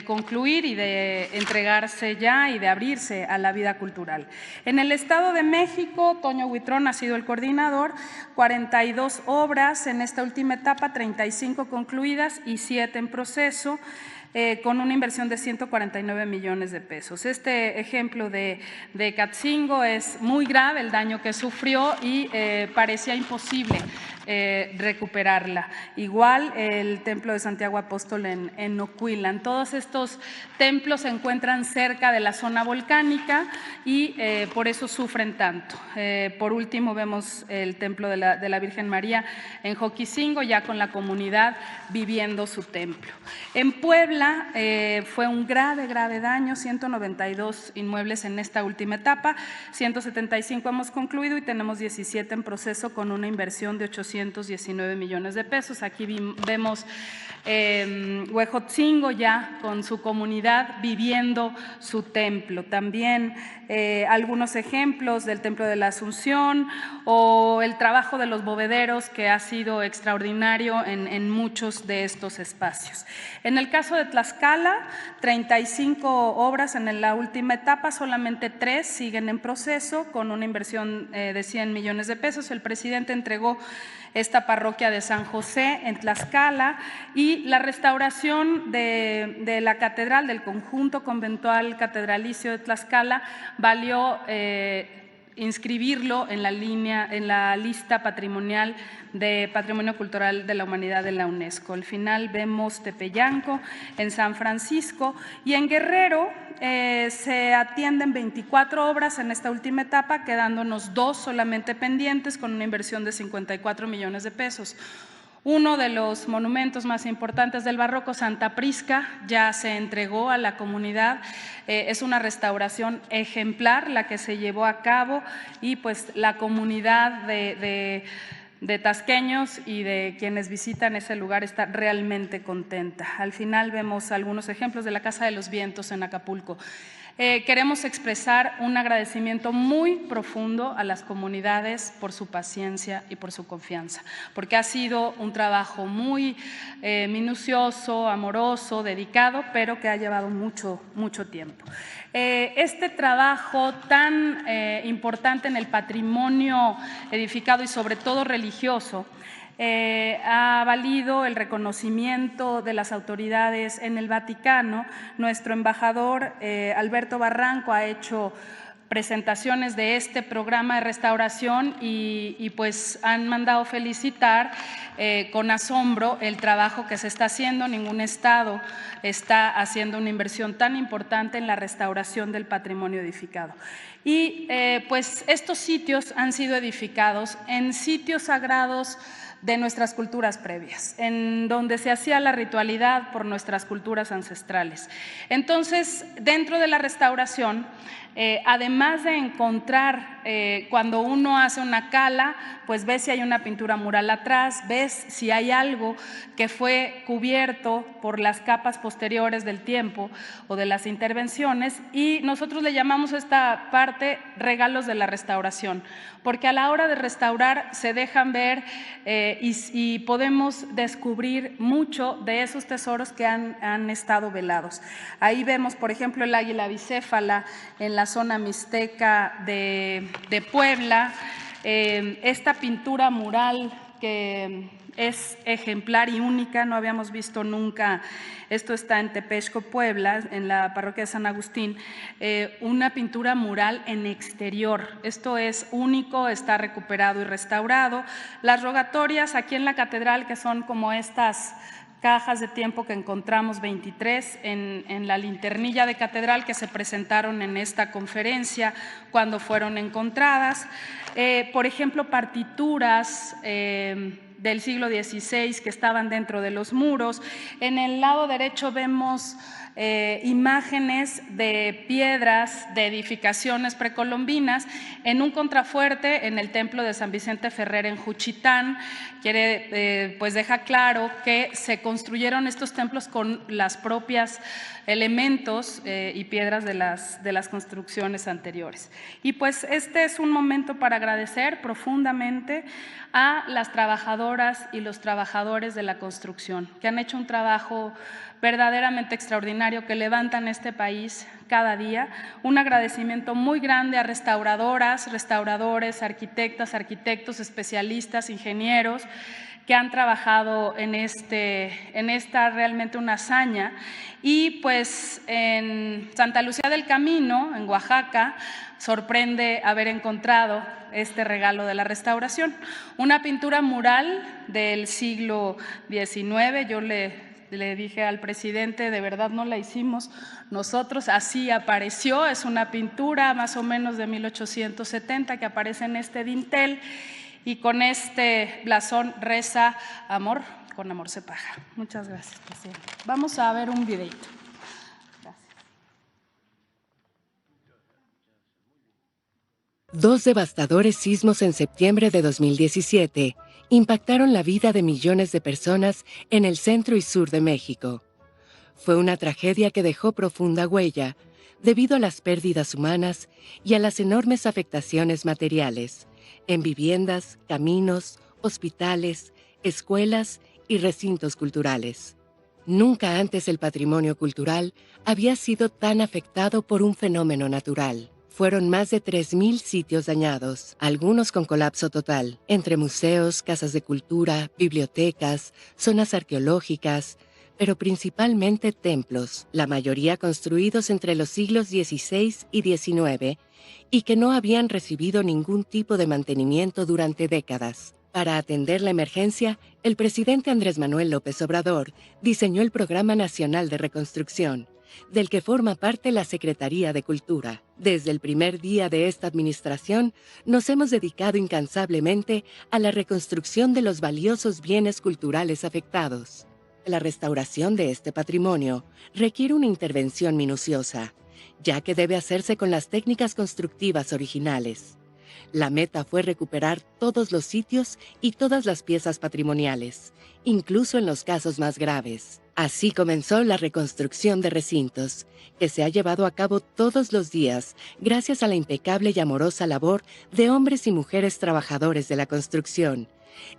concluir y de entregarse ya y de abrirse a la vida cultural. En el Estado de México, Toño Huitrón ha sido el coordinador, 42 obras en esta última etapa, 35 concluidas y 7 en proceso, con una inversión de 149 millones de pesos. Este ejemplo de Catzingo es muy grave el daño que sufrió y parecía imposible recuperarla. Igual el Templo de Santiago Apóstol en Ocuilan. Todos estos templos se encuentran cerca de la zona volcánica y por eso sufren tanto. Por último vemos el Templo de la Virgen María en Joquicingo, ya con la comunidad viviendo su templo. En Puebla fue un grave daño, 192 inmuebles en esta última etapa, 175 hemos concluido y tenemos 17 en proceso con una inversión de 819 millones de pesos. Aquí vemos Huejotzingo ya con su comunidad viviendo su templo. También algunos ejemplos del Templo de la Asunción o el trabajo de los bovederos, que ha sido extraordinario en muchos de estos espacios. En el caso de Tlaxcala, 35 obras en la última etapa, solamente 3 siguen en proceso con una inversión de 100 millones de pesos. El presidente entregó esta parroquia de San José en Tlaxcala y la restauración de la catedral, del conjunto conventual catedralicio de Tlaxcala, valió inscribirlo en la lista patrimonial de Patrimonio Cultural de la Humanidad de la UNESCO. Al final vemos Tepeyanco en San Francisco y en Guerrero se atienden 24 obras en esta última etapa, quedándonos 2 solamente pendientes con una inversión de 54 millones de pesos. Uno de los monumentos más importantes del barroco, Santa Prisca, ya se entregó a la comunidad. Es una restauración ejemplar la que se llevó a cabo y pues la comunidad de tasqueños y de quienes visitan ese lugar está realmente contenta. Al final vemos algunos ejemplos de la Casa de los Vientos en Acapulco. Queremos expresar un agradecimiento muy profundo a las comunidades por su paciencia y por su confianza, porque ha sido un trabajo muy minucioso, amoroso, dedicado, pero que ha llevado mucho tiempo. Este trabajo tan importante en el patrimonio edificado y sobre todo religioso ha valido el reconocimiento de las autoridades en el Vaticano. Nuestro embajador Alberto Barranco ha hecho presentaciones de este programa de restauración y pues han mandado felicitar con asombro el trabajo que se está haciendo. Ningún estado está haciendo una inversión tan importante en la restauración del patrimonio edificado. Y pues estos sitios han sido edificados en sitios sagrados de nuestras culturas previas, en donde se hacía la ritualidad por nuestras culturas ancestrales. Entonces, dentro de la restauración, además de encontrar, cuando uno hace una cala, pues ves si hay una pintura mural atrás, ves si hay algo que fue cubierto por las capas posteriores del tiempo o de las intervenciones, y nosotros le llamamos a esta parte regalos de la restauración, porque a la hora de restaurar se dejan ver y podemos descubrir mucho de esos tesoros que han estado velados. Ahí vemos, por ejemplo, el águila bicéfala en la zona mixteca de Puebla, esta pintura mural que es ejemplar y única, no habíamos visto nunca, esto está en Tepexco, Puebla, en la parroquia de San Agustín, una pintura mural en exterior. Esto es único, está recuperado y restaurado. Las rogatorias aquí en la catedral, que son como estas cajas de tiempo que encontramos 23 en la linternilla de catedral que se presentaron en esta conferencia cuando fueron encontradas. Por ejemplo, partituras del siglo XVI que estaban dentro de los muros. En el lado derecho vemos imágenes de piedras de edificaciones precolombinas en un contrafuerte en el templo de San Vicente Ferrer en Juchitán. Pues deja claro que se construyeron estos templos con las propias elementos y piedras de las construcciones anteriores. Y pues este es un momento para agradecer profundamente a las trabajadoras y los trabajadores de la construcción, que han hecho un trabajo verdaderamente extraordinario, que levantan este país cada día. Un agradecimiento muy grande a restauradoras, restauradores, arquitectas, arquitectos, especialistas, ingenieros, que han trabajado en esta realmente una hazaña. Y pues en Santa Lucía del Camino, en Oaxaca, sorprende haber encontrado este regalo de la restauración. Una pintura mural del siglo XIX. Yo le dije al presidente, de verdad no la hicimos nosotros, así apareció. Es una pintura más o menos de 1870 que aparece en este dintel. Y con este blasón reza: amor, con amor se paga. Muchas gracias, presidente. Vamos a ver un videito. Gracias.
2 devastadores sismos en septiembre de 2017 impactaron la vida de millones de personas en el centro y sur de México. Fue una tragedia que dejó profunda huella debido a las pérdidas humanas y a las enormes afectaciones materiales en viviendas, caminos, hospitales, escuelas y recintos culturales. Nunca antes el patrimonio cultural había sido tan afectado por un fenómeno natural. Fueron más de 3,000 sitios dañados, algunos con colapso total, entre museos, casas de cultura, bibliotecas, zonas arqueológicas, pero principalmente templos, la mayoría construidos entre los siglos XVI y XIX, y que no habían recibido ningún tipo de mantenimiento durante décadas. Para atender la emergencia, el presidente Andrés Manuel López Obrador diseñó el Programa Nacional de Reconstrucción, del que forma parte la Secretaría de Cultura. Desde el primer día de esta administración, nos hemos dedicado incansablemente a la reconstrucción de los valiosos bienes culturales afectados. La restauración de este patrimonio requiere una intervención minuciosa, ya que debe hacerse con las técnicas constructivas originales. La meta fue recuperar todos los sitios y todas las piezas patrimoniales, incluso en los casos más graves. Así comenzó la reconstrucción de recintos, que se ha llevado a cabo todos los días gracias a la impecable y amorosa labor de hombres y mujeres trabajadores de la construcción,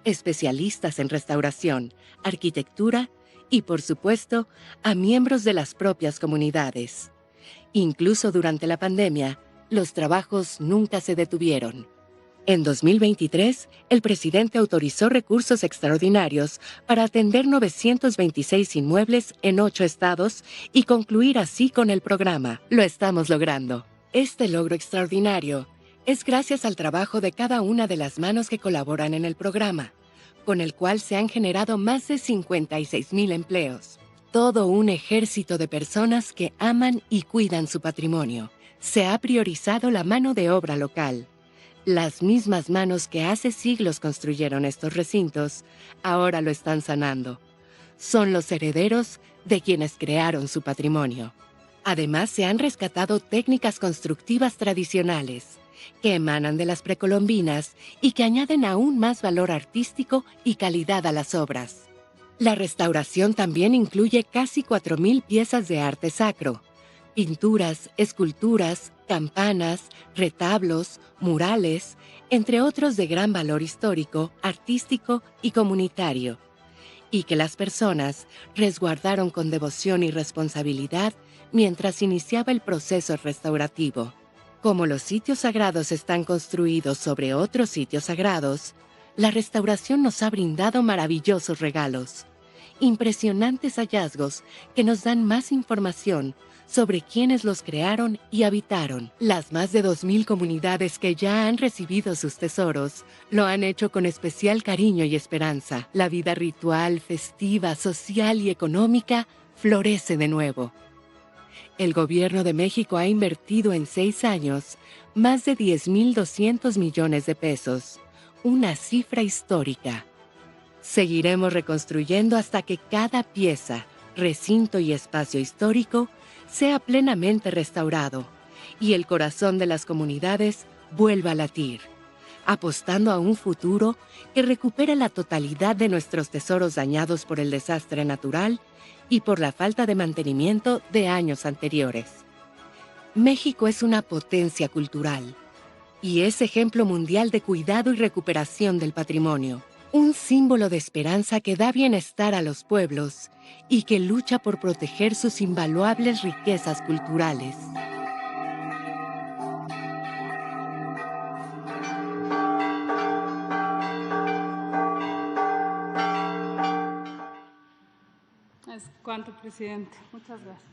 especialistas en restauración, arquitectura y, por supuesto, a miembros de las propias comunidades. Incluso durante la pandemia, los trabajos nunca se detuvieron. En 2023, el presidente autorizó recursos extraordinarios para atender 926 inmuebles en 8 estados y concluir así con el programa. Lo estamos logrando. Este logro extraordinario es gracias al trabajo de cada una de las manos que colaboran en el programa, con el cual se han generado más de 56,000 empleos. Todo un ejército de personas que aman y cuidan su patrimonio. Se ha priorizado la mano de obra local. Las mismas manos que hace siglos construyeron estos recintos, ahora lo están sanando. Son los herederos de quienes crearon su patrimonio. Además, se han rescatado técnicas constructivas tradicionales, que emanan de las precolombinas y que añaden aún más valor artístico y calidad a las obras. La restauración también incluye casi 4,000 piezas de arte sacro, pinturas, esculturas, campanas, retablos, murales, entre otros de gran valor histórico, artístico y comunitario, y que las personas resguardaron con devoción y responsabilidad mientras iniciaba el proceso restaurativo. Como los sitios sagrados están construidos sobre otros sitios sagrados, la restauración nos ha brindado maravillosos regalos, impresionantes hallazgos que nos dan más información sobre quienes los crearon y habitaron. Las más de 2,000 comunidades que ya han recibido sus tesoros lo han hecho con especial cariño y esperanza. La vida ritual, festiva, social y económica florece de nuevo. El Gobierno de México ha invertido en 6 años más de 10,200 millones de pesos, una cifra histórica. Seguiremos reconstruyendo hasta que cada pieza, recinto y espacio histórico sea plenamente restaurado y el corazón de las comunidades vuelva a latir, apostando a un futuro que recupere la totalidad de nuestros tesoros dañados por el desastre natural y por la falta de mantenimiento de años anteriores. México es una potencia cultural y es ejemplo mundial de cuidado y recuperación del patrimonio. Un símbolo de esperanza que da bienestar a los pueblos y que lucha por proteger sus invaluables riquezas culturales.
Es cuanto, presidente. Muchas gracias.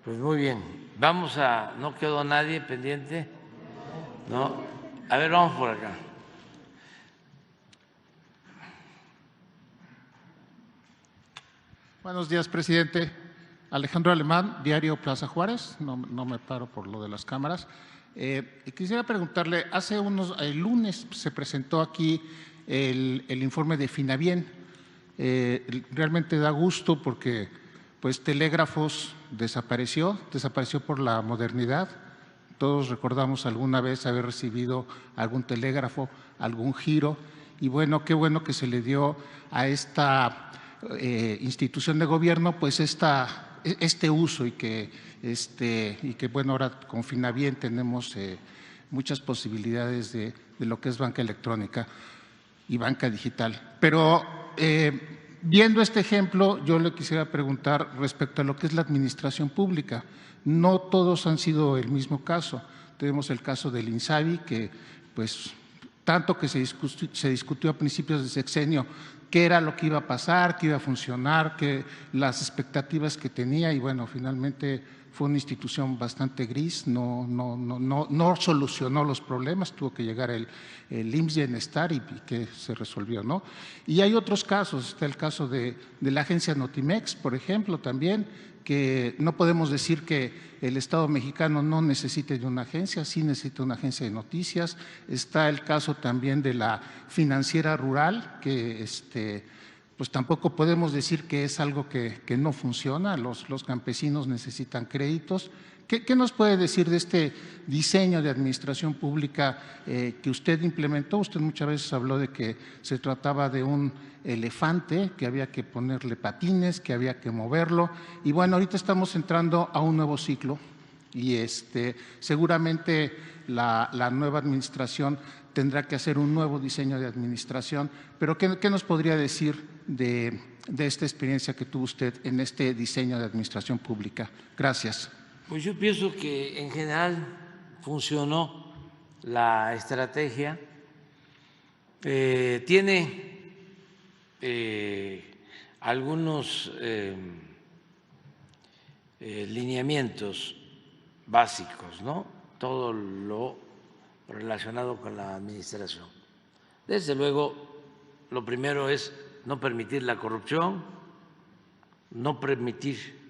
Pues muy bien. Vamos a... ¿No quedó nadie pendiente? No. A ver, vamos por acá.
Buenos días, presidente. Alejandro Alemán, Diario Plaza Juárez. No me paro por lo de las cámaras. Quisiera preguntarle, el lunes se presentó aquí el informe de Finabien. Realmente da gusto porque pues Telégrafos desapareció por la modernidad. Todos recordamos alguna vez haber recibido algún telégrafo, algún giro, y bueno, qué bueno que se le dio a esta institución de gobierno pues este uso y que bueno, ahora con Finabien tenemos muchas posibilidades de lo que es banca electrónica y banca digital. Pero viendo este ejemplo, yo le quisiera preguntar respecto a lo que es la administración pública. No todos han sido el mismo caso. Tenemos el caso del INSABI, que pues tanto que se discutió a principios de sexenio qué era lo que iba a pasar, qué iba a funcionar, las expectativas que tenía, y bueno, finalmente fue una institución bastante gris, no solucionó los problemas, tuvo que llegar el IMSS Bienestar y que se resolvió, ¿no? Y hay otros casos, está el caso de la agencia Notimex, por ejemplo, también, que no podemos decir que el Estado mexicano no necesite de una agencia, sí necesita una agencia de noticias. Está el caso también de la financiera rural, que pues tampoco podemos decir que es algo que no funciona, los campesinos necesitan créditos. ¿Qué nos puede decir de este diseño de administración pública que usted implementó? Usted muchas veces habló de que se trataba de un elefante, que había que ponerle patines, que había que moverlo, y bueno, ahorita estamos entrando a un nuevo ciclo y seguramente la nueva administración tendrá que hacer un nuevo diseño de administración, pero ¿qué nos podría decir de esta experiencia que tuvo usted en este diseño de administración pública? Gracias.
Pues yo pienso que en general funcionó la estrategia, tiene algunos lineamientos básicos, ¿no? Todo lo relacionado con la administración. Desde luego, lo primero es no permitir la corrupción, no permitir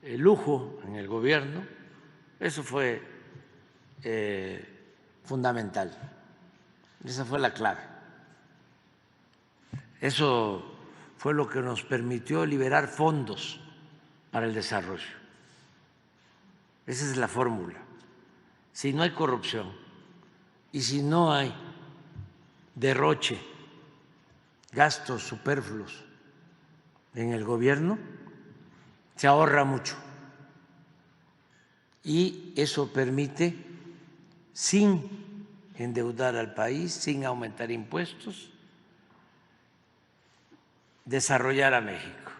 el lujo en el gobierno. Eso fue fundamental, esa fue la clave. Eso fue lo que nos permitió liberar fondos para el desarrollo. Esa es la fórmula. Si no hay corrupción y si no hay derroche, gastos superfluos en el gobierno, se ahorra mucho. Y eso permite, sin endeudar al país, sin aumentar impuestos, desarrollar a México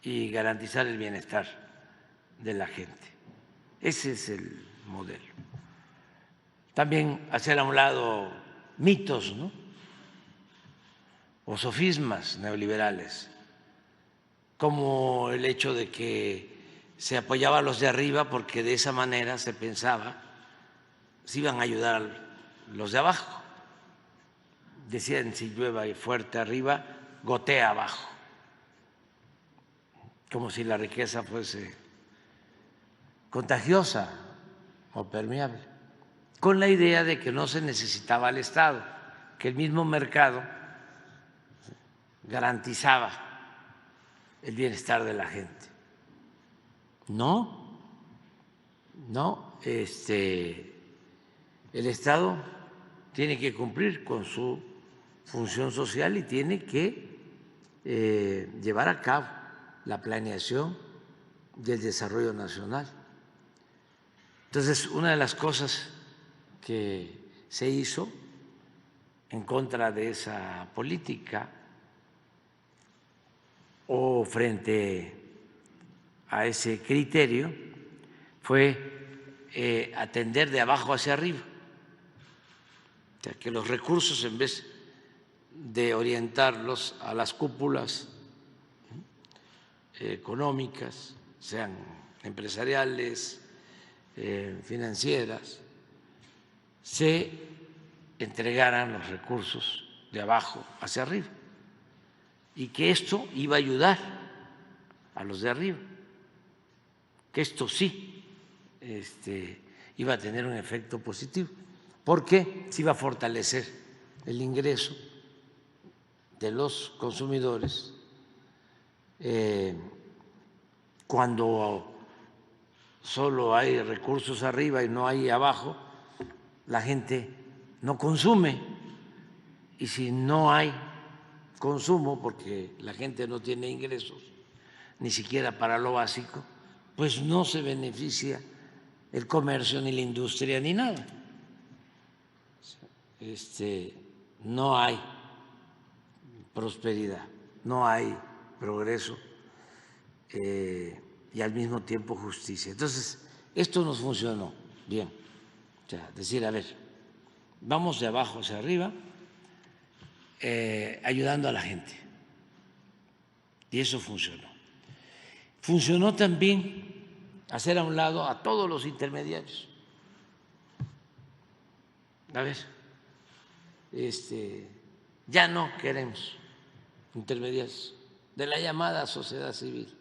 y garantizar el bienestar de la gente. Ese es el modelo. También hacer a un lado mitos, ¿no?, o sofismas neoliberales, como el hecho de que se apoyaba a los de arriba porque de esa manera se pensaba se iban a ayudar a los de abajo. Decían, si llueve fuerte arriba, gotea abajo, como si la riqueza fuese contagiosa o permeable, con la idea de que no se necesitaba al Estado, que el mismo mercado garantizaba el bienestar de la gente. No, el Estado tiene que cumplir con su función social y tiene que llevar a cabo la planeación del desarrollo nacional. Entonces, una de las cosas que se hizo en contra de esa política o frente a ese criterio fue atender de abajo hacia arriba, o sea, que los recursos, en vez de orientarlos a las cúpulas económicas, sean empresariales, financieras, se entregaran los recursos de abajo hacia arriba, y que esto iba a ayudar a los de arriba, que esto sí iba a tener un efecto positivo, porque se iba a fortalecer el ingreso de los consumidores. Cuando solo hay recursos arriba y no hay abajo, la gente no consume, y si no hay consumo porque la gente no tiene ingresos ni siquiera para lo básico, pues no se beneficia el comercio ni la industria ni nada. No hay prosperidad, no hay progreso y al mismo tiempo justicia. Entonces, esto nos funcionó bien. O sea, decir, a ver, vamos de abajo hacia arriba, ayudando a la gente. Y eso funcionó. Funcionó también hacer a un lado a todos los intermediarios. A ver, ya no queremos intermediarios de la llamada sociedad civil,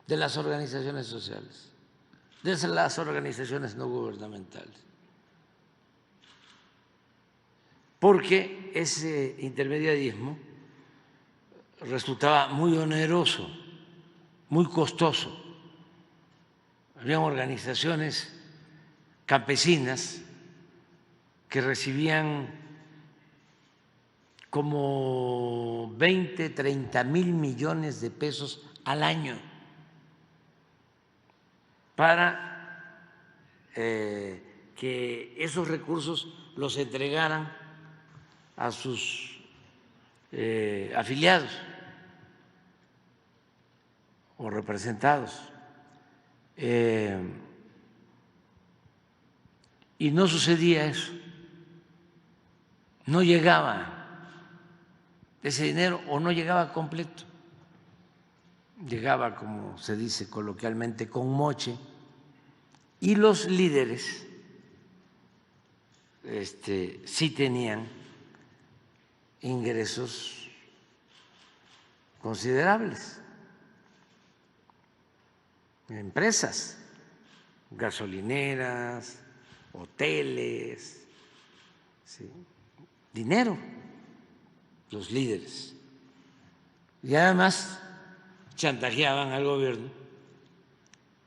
de las organizaciones sociales, de las organizaciones no gubernamentales, porque ese intermediarismo resultaba muy oneroso, muy costoso. Había organizaciones campesinas que recibían como 20, 30 mil millones de pesos al año para que esos recursos los entregaran a sus afiliados o representados. Y no sucedía eso, no llegaba ese dinero o no llegaba completo, llegaba, como se dice coloquialmente, con moche, y los líderes sí tenían ingresos considerables, empresas gasolineras, hoteles, ¿sí?, dinero, los líderes. Y además chantajeaban al gobierno,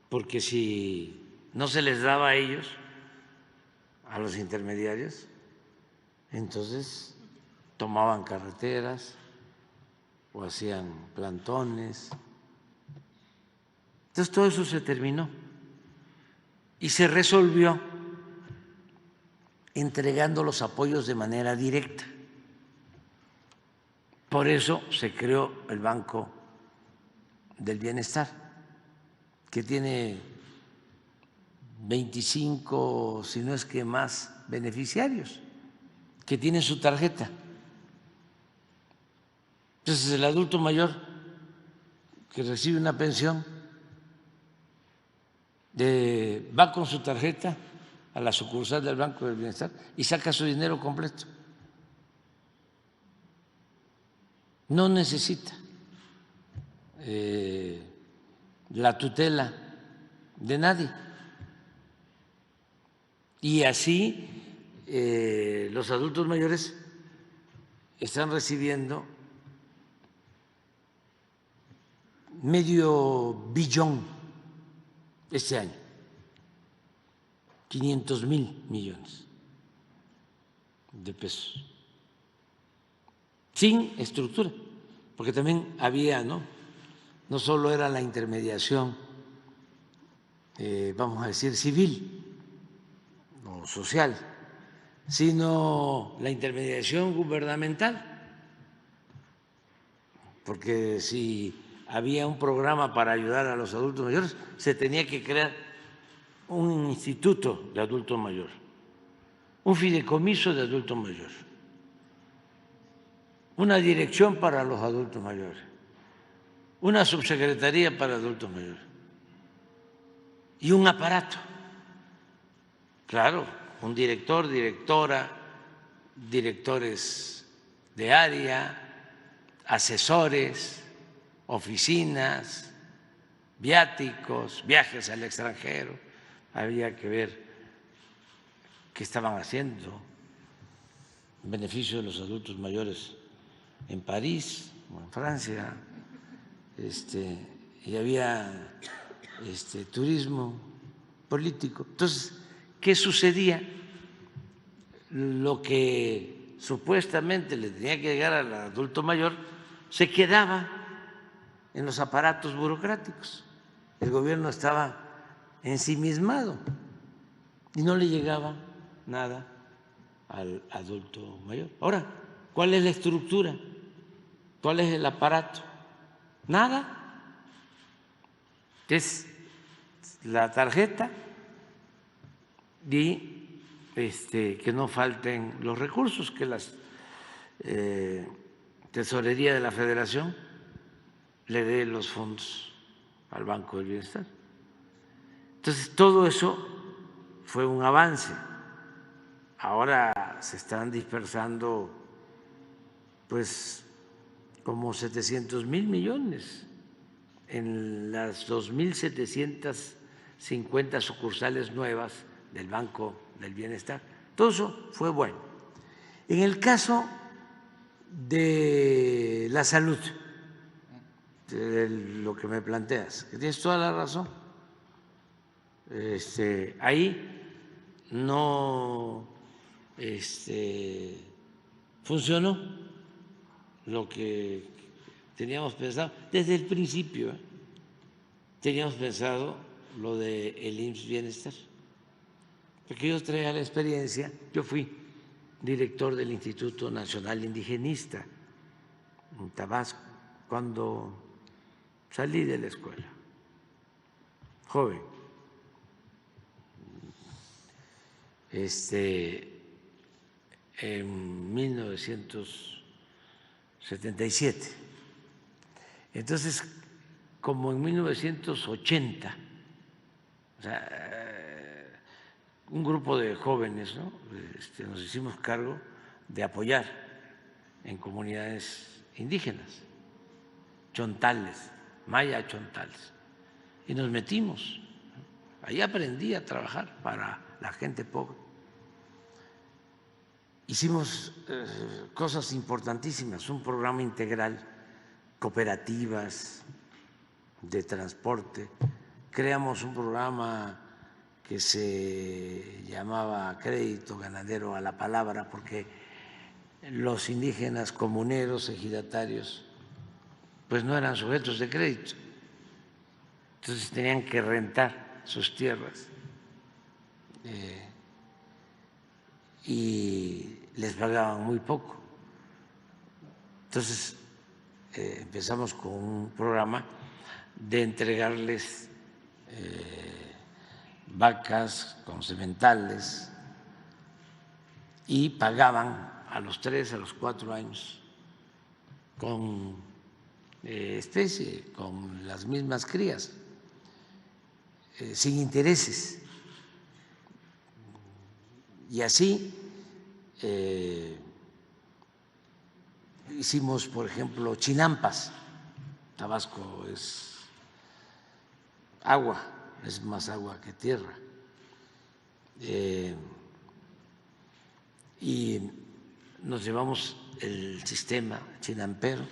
porque si no se les daba a ellos, a los intermediarios, entonces tomaban carreteras o hacían plantones. Entonces todo eso se terminó y se resolvió entregando los apoyos de manera directa. Por eso se creó el Banco del Bienestar, que tiene 25, si no es que más, beneficiarios que tienen su tarjeta. Entonces, el adulto mayor que recibe una pensión va con su tarjeta a la sucursal del Banco del Bienestar y saca su dinero completo. No necesita la tutela de nadie. Y así los adultos mayores están recibiendo $500 billion este año, 500,000 millones de pesos, sin estructura, porque también había, no solo era la intermediación, vamos a decir, civil o social, sino la intermediación gubernamental, porque si había un programa para ayudar a los adultos mayores, se tenía que crear un instituto de adulto mayor, un fideicomiso de adulto mayor, una dirección para los adultos mayores, una subsecretaría para adultos mayores y un aparato. Claro, un director, directora, directores de área, asesores, oficinas, viáticos, viajes al extranjero. Había que ver qué estaban haciendo en beneficio de los adultos mayores en París o en Francia, y había turismo político. Entonces, ¿qué sucedía? Lo que supuestamente le tenía que llegar al adulto mayor se quedaba en los aparatos burocráticos. El gobierno estaba ensimismado y no le llegaba nada al adulto mayor. Ahora, ¿cuál es la estructura? ¿Cuál es el aparato? Nada. Es la tarjeta y que no falten los recursos, que la Tesorería de la Federación le dé los fondos al Banco del Bienestar. Entonces, todo eso fue un avance. Ahora se están dispersando pues como 700,000 millones en las 2,750 sucursales nuevas del Banco del Bienestar. Todo eso fue bueno. En el caso de la salud, de lo que me planteas, que tienes toda la razón, ahí no funcionó lo que teníamos pensado desde el principio. Teníamos pensado lo del IMSS Bienestar, porque yo traía la experiencia. Yo fui director del Instituto Nacional Indigenista en Tabasco cuando salí de la escuela, joven. En 1977. Entonces, como en 1980, o sea, un grupo de jóvenes, nos hicimos cargo de apoyar en comunidades indígenas, chontales, maya chontales, y nos metimos. Ahí aprendí a trabajar para la gente pobre. Hicimos cosas importantísimas, un programa integral, cooperativas de transporte, creamos un programa que se llamaba Crédito Ganadero a la Palabra, porque los indígenas comuneros, ejidatarios, pues no eran sujetos de crédito, entonces tenían que rentar sus tierras y les pagaban muy poco. Entonces empezamos con un programa de entregarles vacas con sementales y pagaban a los 3, a los 4 años con especie, con las mismas crías, sin intereses. Y así hicimos, por ejemplo, chinampas. Tabasco es agua, es más agua que tierra. Y nos llevamos el sistema chinampero,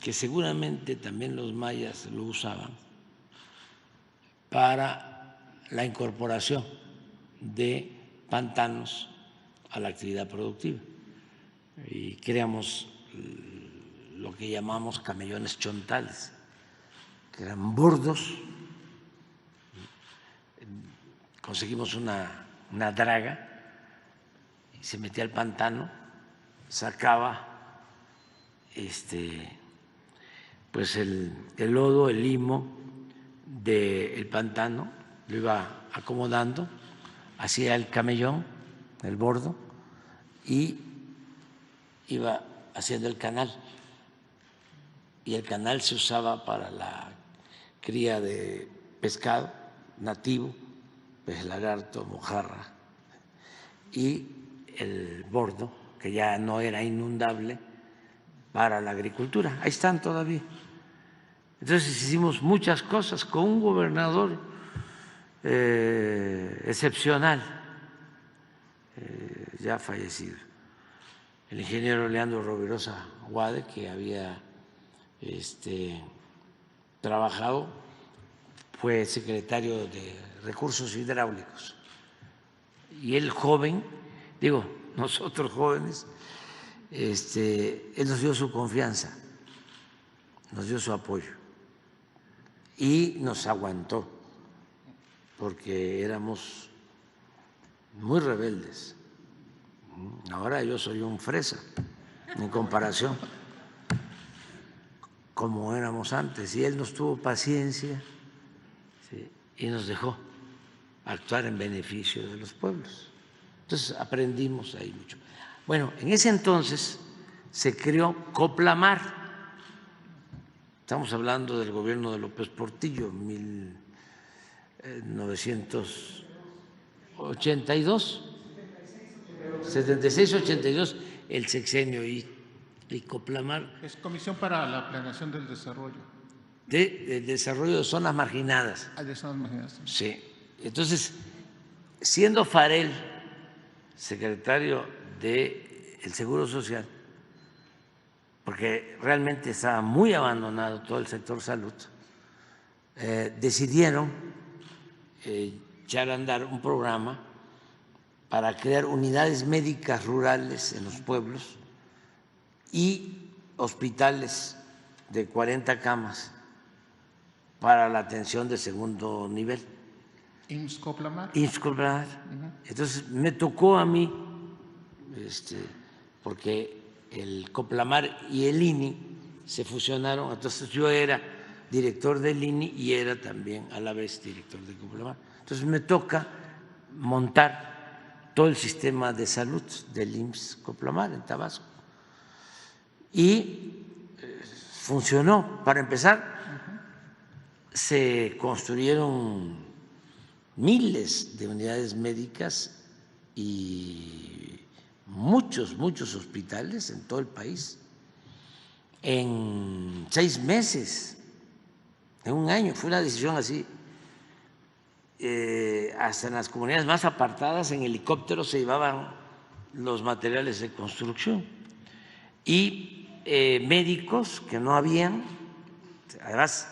que seguramente también los mayas lo usaban, para la incorporación de pantanos a la actividad productiva. Y creamos lo que llamamos camellones chontales, que eran bordos. Conseguimos una draga y se metía al pantano, sacaba pues el lodo, el limo del pantano, lo iba acomodando, hacía el camellón, el bordo, y iba haciendo el canal. Y el canal se usaba para la cría de pescado nativo, pez lagarto, mojarra, y el bordo, que ya no era inundable, para la agricultura. Ahí están todavía. Entonces hicimos muchas cosas con un gobernador excepcional, ya fallecido, el ingeniero Leandro Rovirosa Guade, que había trabajado, fue secretario de Recursos Hidráulicos. Y él joven, digo, nosotros jóvenes, él nos dio su confianza, nos dio su apoyo y nos aguantó, porque éramos muy rebeldes. Ahora yo soy un fresa en comparación como éramos antes, y él nos tuvo paciencia, ¿sí?, y nos dejó actuar en beneficio de los pueblos. Entonces aprendimos ahí mucho. Bueno, en ese entonces se creó Coplamar. Estamos hablando del gobierno de López Portillo, 1982, 76-82, el sexenio, y Coplamar.
Es Comisión para la Planeación del Desarrollo.
Del desarrollo de zonas marginadas.
De zonas marginadas.
Sí. Entonces, siendo Farel secretario del Seguro Social, porque realmente estaba muy abandonado todo el sector salud, decidieron echar a andar un programa para crear unidades médicas rurales en los pueblos y hospitales de 40 camas para la atención de segundo nivel.
IMSS Coplamar.
IMSS Coplamar. Entonces me tocó a mí, porque el Coplamar y el INI se fusionaron, entonces yo era director del INI y era también a la vez director de Coplamar. Entonces me toca montar todo el sistema de salud del IMSS Coplamar en Tabasco. Y funcionó. Para empezar, se construyeron miles de unidades médicas y muchos hospitales en todo el país en 6 meses, en un año. Fue una decisión así. Hasta en las comunidades más apartadas, en helicóptero se llevaban los materiales de construcción. Y médicos que no habían. Además,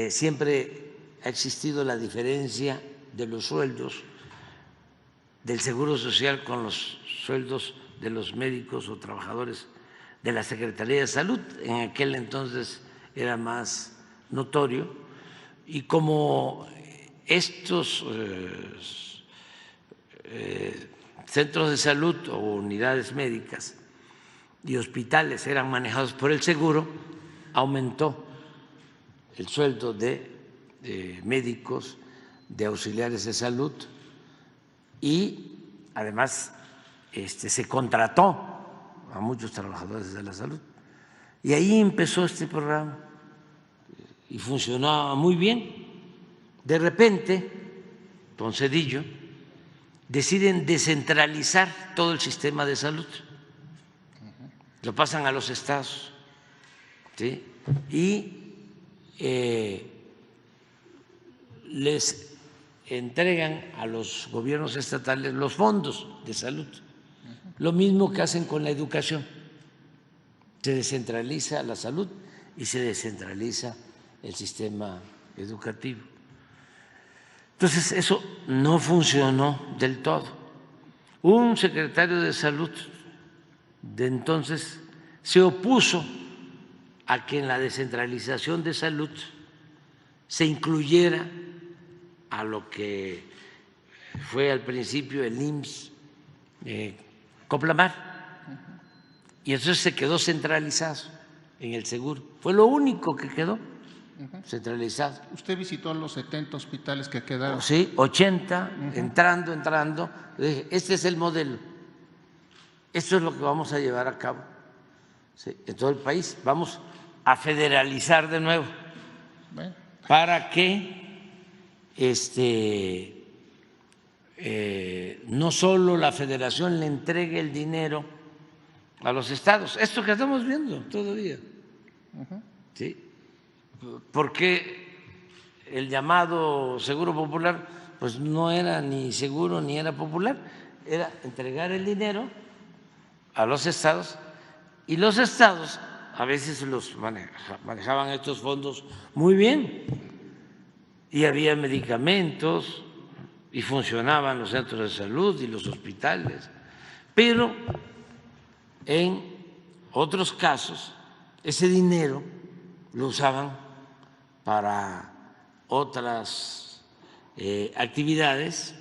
siempre ha existido la diferencia de los sueldos del Seguro Social con los sueldos de los médicos o trabajadores de la Secretaría de Salud. En aquel entonces era más notorio, y como estos centros de salud o unidades médicas y hospitales eran manejados por el seguro, aumentó el sueldo de médicos, de auxiliares de salud y además se contrató a muchos trabajadores de la salud. Y ahí empezó este programa y funcionaba muy bien. De repente, con Zedillo, deciden descentralizar todo el sistema de salud. Lo pasan a los estados, ¿sí? Y les entregan a los gobiernos estatales los fondos de salud. Lo mismo que hacen con la educación. Se descentraliza la salud y se descentraliza el sistema educativo. Entonces, eso no funcionó del todo. Un secretario de salud de entonces se opuso a que en la descentralización de salud se incluyera a lo que fue al principio el IMSS Coplamar, y entonces se quedó centralizado en el seguro. Fue lo único que quedó centralizado.
¿Usted visitó los 70 hospitales que quedaron?
Sí, 80, entrando. Le dije, este es el modelo, esto es lo que vamos a llevar a cabo, ¿sí? En todo el país. Vamos a federalizar de nuevo,
Bueno,
para que no solo la federación le entregue el dinero a los estados, esto que estamos viendo todavía, ¿sí? Porque el llamado Seguro Popular pues no era ni seguro ni era popular, era entregar el dinero a los estados, y los estados a veces los manejaban estos fondos muy bien, y había medicamentos y funcionaban los centros de salud y los hospitales, pero en otros casos ese dinero lo usaban para otras actividades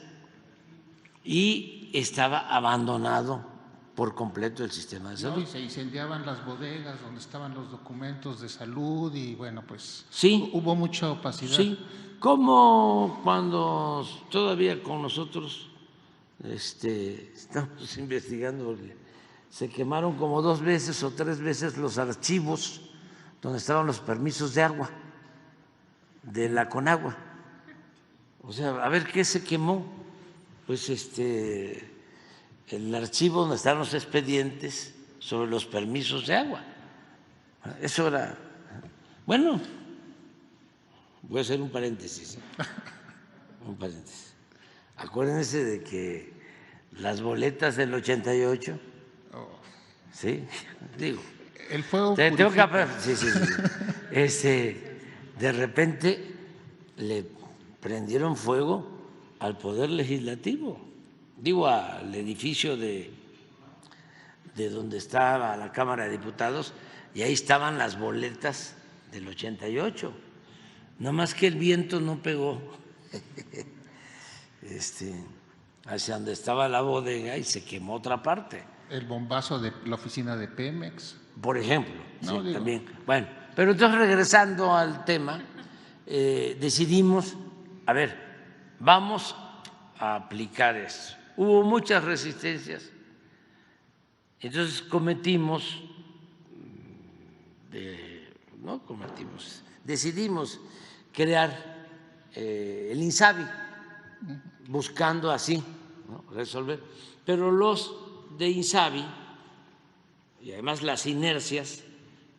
y estaba abandonado por completo el sistema de salud.
y se incendiaban las bodegas donde estaban los documentos de salud y bueno, pues
sí,
hubo mucha opacidad.
Sí, como cuando todavía con nosotros estamos investigando, porque se quemaron como 2 veces o 3 veces los archivos donde estaban los permisos de agua de la Conagua. O sea, a ver qué se quemó. Pues el archivo donde están los expedientes sobre los permisos de agua. Eso era. Bueno, voy a hacer un paréntesis. Un paréntesis. Acuérdense de que las boletas del 88, ¿sí? Digo.
El fuego.
Tengo que, sí. De repente le prendieron fuego al Poder Legislativo, digo, al edificio de donde estaba la Cámara de Diputados, y ahí estaban las boletas del 88. Nada más que el viento no pegó hacia donde estaba la bodega y se quemó otra parte.
El bombazo de la oficina de Pemex.
Por ejemplo,
no,
sí, también. Bueno, pero entonces regresando al tema, decidimos, a ver, vamos a aplicar esto. Hubo muchas resistencias, entonces decidimos crear el INSABI, buscando así, ¿no?, resolver. Pero los de INSABI y además las inercias,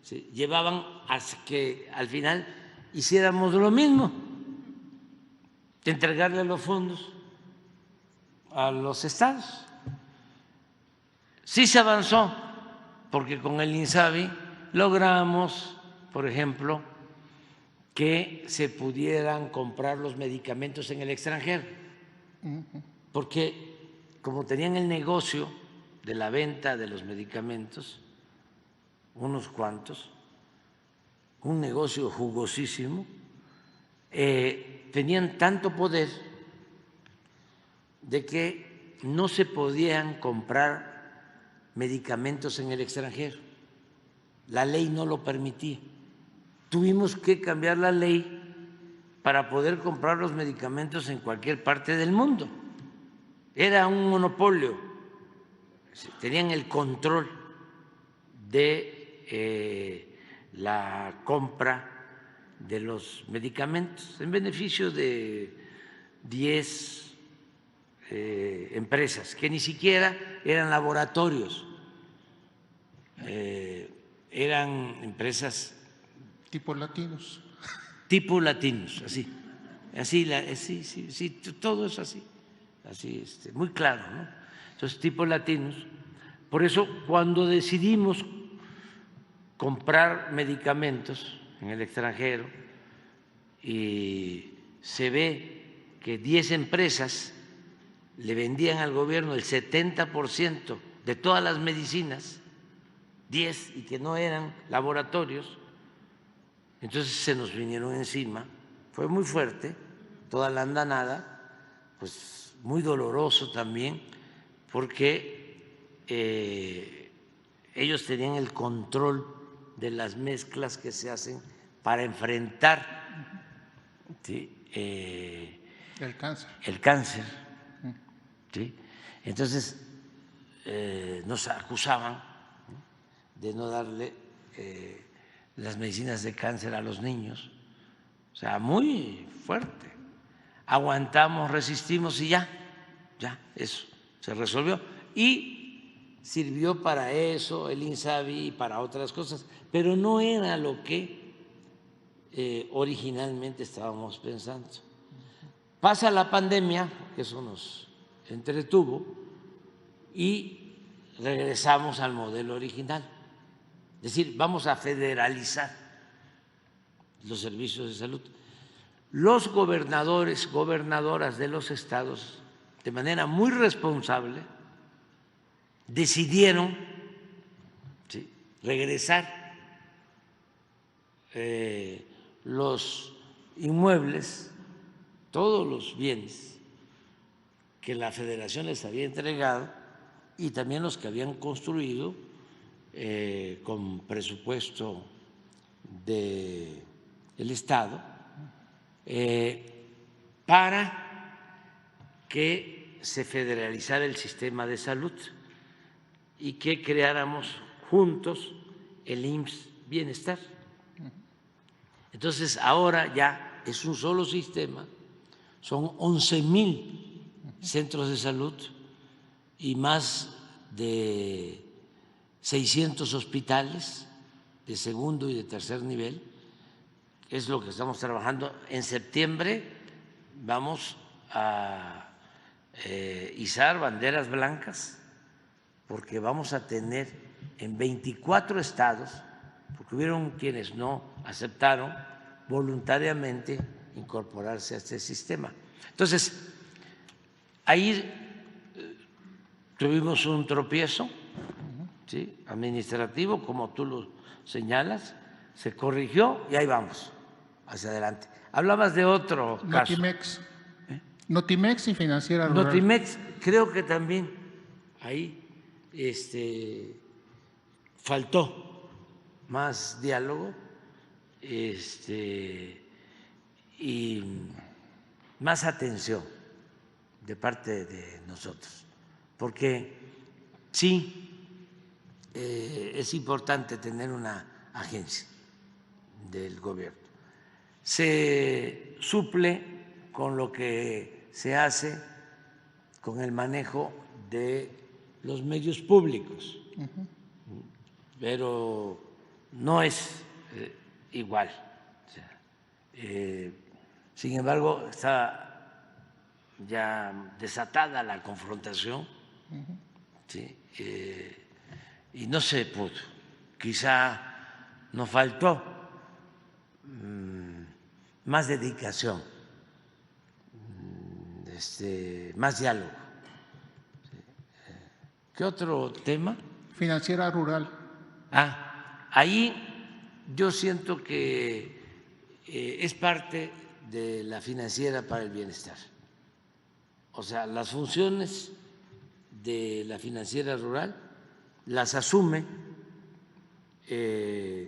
¿sí?, llevaban a que al final hiciéramos lo mismo, entregarle los fondos a los estados. Sí se avanzó, porque con el INSABI logramos, por ejemplo, que se pudieran comprar los medicamentos en el extranjero, porque como tenían el negocio de la venta de los medicamentos, unos cuantos, un negocio jugosísimo, tenían tanto poder de que no se podían comprar medicamentos en el extranjero. La ley no lo permitía. Tuvimos que cambiar la ley para poder comprar los medicamentos en cualquier parte del mundo. Era un monopolio, tenían el control de la compra de los medicamentos en beneficio de 10 empresas que ni siquiera eran laboratorios, eran empresas
Tipo latinos.
tipo latinos, así, sí, todo es así, muy claro, ¿no? Entonces, tipo latinos. Por eso, cuando decidimos comprar medicamentos en el extranjero y se ve que 10 empresas le vendían al gobierno el 70% de todas las medicinas, 10, y que no eran laboratorios, entonces se nos vinieron encima, fue muy fuerte, toda la andanada, pues muy doloroso también, porque ellos tenían el control de las mezclas que se hacen para enfrentar, ¿sí?,
el
cáncer, ¿sí? Entonces nos acusaban de no darle las medicinas de cáncer a los niños, o sea, muy fuerte. Aguantamos, resistimos y ya eso se resolvió y sirvió para eso el INSABI y para otras cosas, pero no era lo que originalmente estábamos pensando. Pasa la pandemia, eso nos entretuvo, y regresamos al modelo original. Es decir, vamos a federalizar los servicios de salud. Los gobernadores, gobernadoras de los estados, de manera muy responsable, decidieron, ¿sí?, regresar los inmuebles, todos los bienes que la federación les había entregado y también los que habían construido con presupuesto del Estado, para que se federalizara el sistema de salud y que creáramos juntos el IMSS Bienestar. Entonces ahora ya es un solo sistema, son 11,000 centros de salud y más de 600 hospitales de segundo y de tercer nivel. Es lo que estamos trabajando. En septiembre vamos a izar banderas blancas porque vamos a tener en 24 estados, porque hubieron quienes no aceptaron voluntariamente incorporarse a este sistema. Entonces, ahí tuvimos un tropiezo, ¿sí?, administrativo, como tú lo señalas, se corrigió y ahí vamos, hacia adelante. Hablabas de otro caso.
Notimex y Financiera Rural.
Notimex, creo que también ahí faltó más diálogo y más atención de parte de nosotros, porque sí es importante tener una agencia del gobierno. Se suple con lo que se hace con el manejo de los medios públicos, pero no es igual. Sin embargo, está ya desatada la confrontación, ¿sí?, y no se pudo. Quizá nos faltó más dedicación, más diálogo. ¿Qué otro tema?
Financiera Rural.
Ahí yo siento que es parte de la Financiera para el Bienestar. O sea, las funciones de la Financiera Rural las asume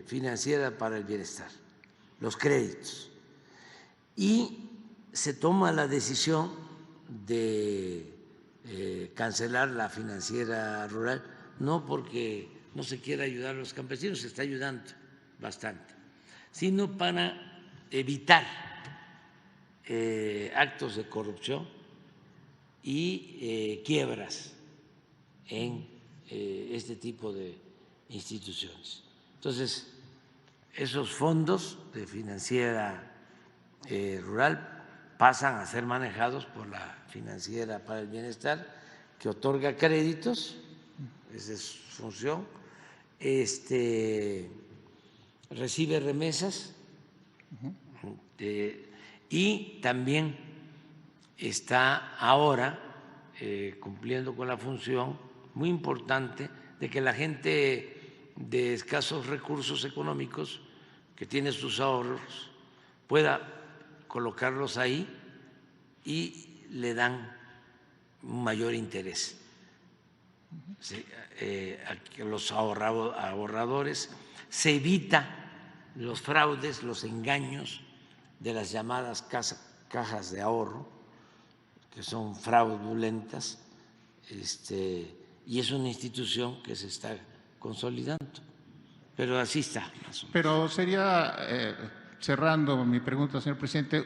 Financiera para el Bienestar, los créditos. y se toma la decisión de cancelar la financiera rural, no porque no se quiera ayudar a los campesinos, se está ayudando bastante, sino para evitar actos de corrupción y quiebras en este tipo de instituciones. Entonces, esos fondos de financiera rural pasan a ser manejados por la Financiera para el Bienestar, que otorga créditos, esa es su función, recibe remesas y también está ahora cumpliendo con la función muy importante de que la gente de escasos recursos económicos que tiene sus ahorros pueda colocarlos ahí y le dan un mayor interés. Sí, a los ahorradores se evita los fraudes, los engaños de las llamadas cajas de ahorro, que son fraudulentas, y es una institución que se está consolidando. Pero así está, más o menos.
Pero sería, cerrando mi pregunta, señor presidente,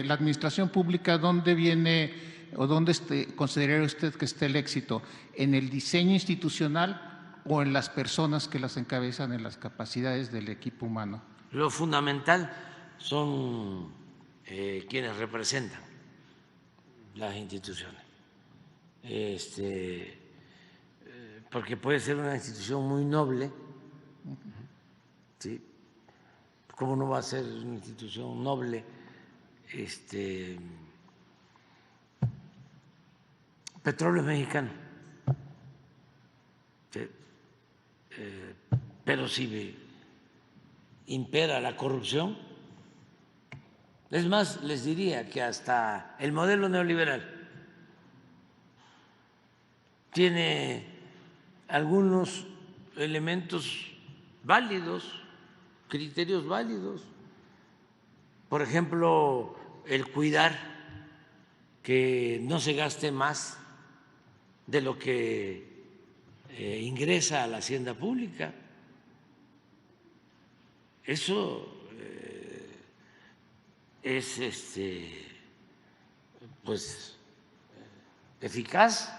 la administración pública, ¿dónde viene o dónde consideraría usted que esté el éxito? ¿En el diseño institucional o en las personas que las encabezan, en las capacidades del equipo humano?
Lo fundamental son quienes representan las instituciones, porque puede ser una institución muy noble, ¿sí? ¿Cómo no va a ser una institución noble? Petróleos Mexicanos, ¿sí? Pero si impera la corrupción, es más, les diría que hasta el modelo neoliberal tiene algunos elementos válidos, criterios válidos. Por ejemplo, el cuidar que no se gaste más de lo que ingresa a la hacienda pública. Eso es pues eficaz,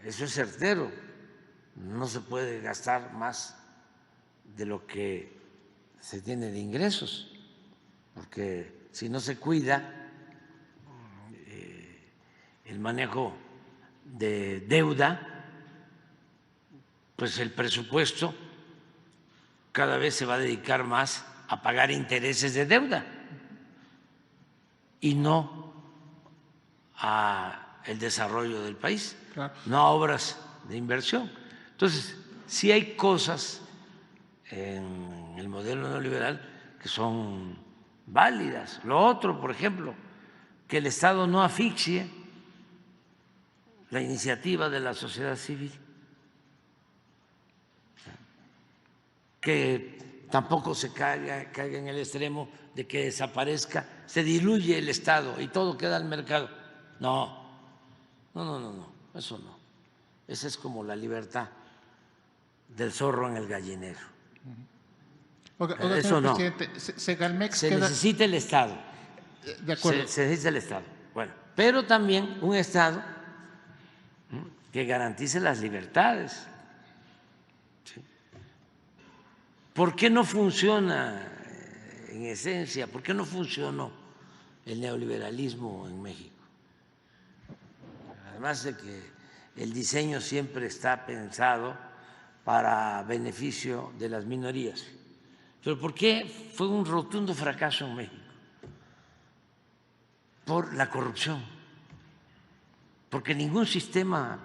eso es certero. No se puede gastar más de lo que se tiene de ingresos, porque si no se cuida el manejo de deuda, pues el presupuesto cada vez se va a dedicar más a pagar intereses de deuda y no a el desarrollo del país,
Claro.
no a obras de inversión. Entonces, sí hay cosas en el modelo neoliberal que son válidas. Lo otro, por ejemplo, que el Estado no asfixie la iniciativa de la sociedad civil, que tampoco se caiga en el extremo de que desaparezca, se diluye el Estado y todo queda al mercado. No, eso no. Esa es como la libertad del zorro en el gallinero.
Oiga,
Eso no.
presidente, Segalmex
Se
queda...
necesita el Estado.
De acuerdo.
Se necesita el Estado. Bueno, pero también un Estado que garantice las libertades. ¿Sí? ¿Por qué no funciona en esencia? ¿Por qué no funcionó el neoliberalismo en México? Además de que el diseño siempre está pensado para beneficio de las minorías. ¿Pero por qué fue un rotundo fracaso en México? Por la corrupción. Porque ningún sistema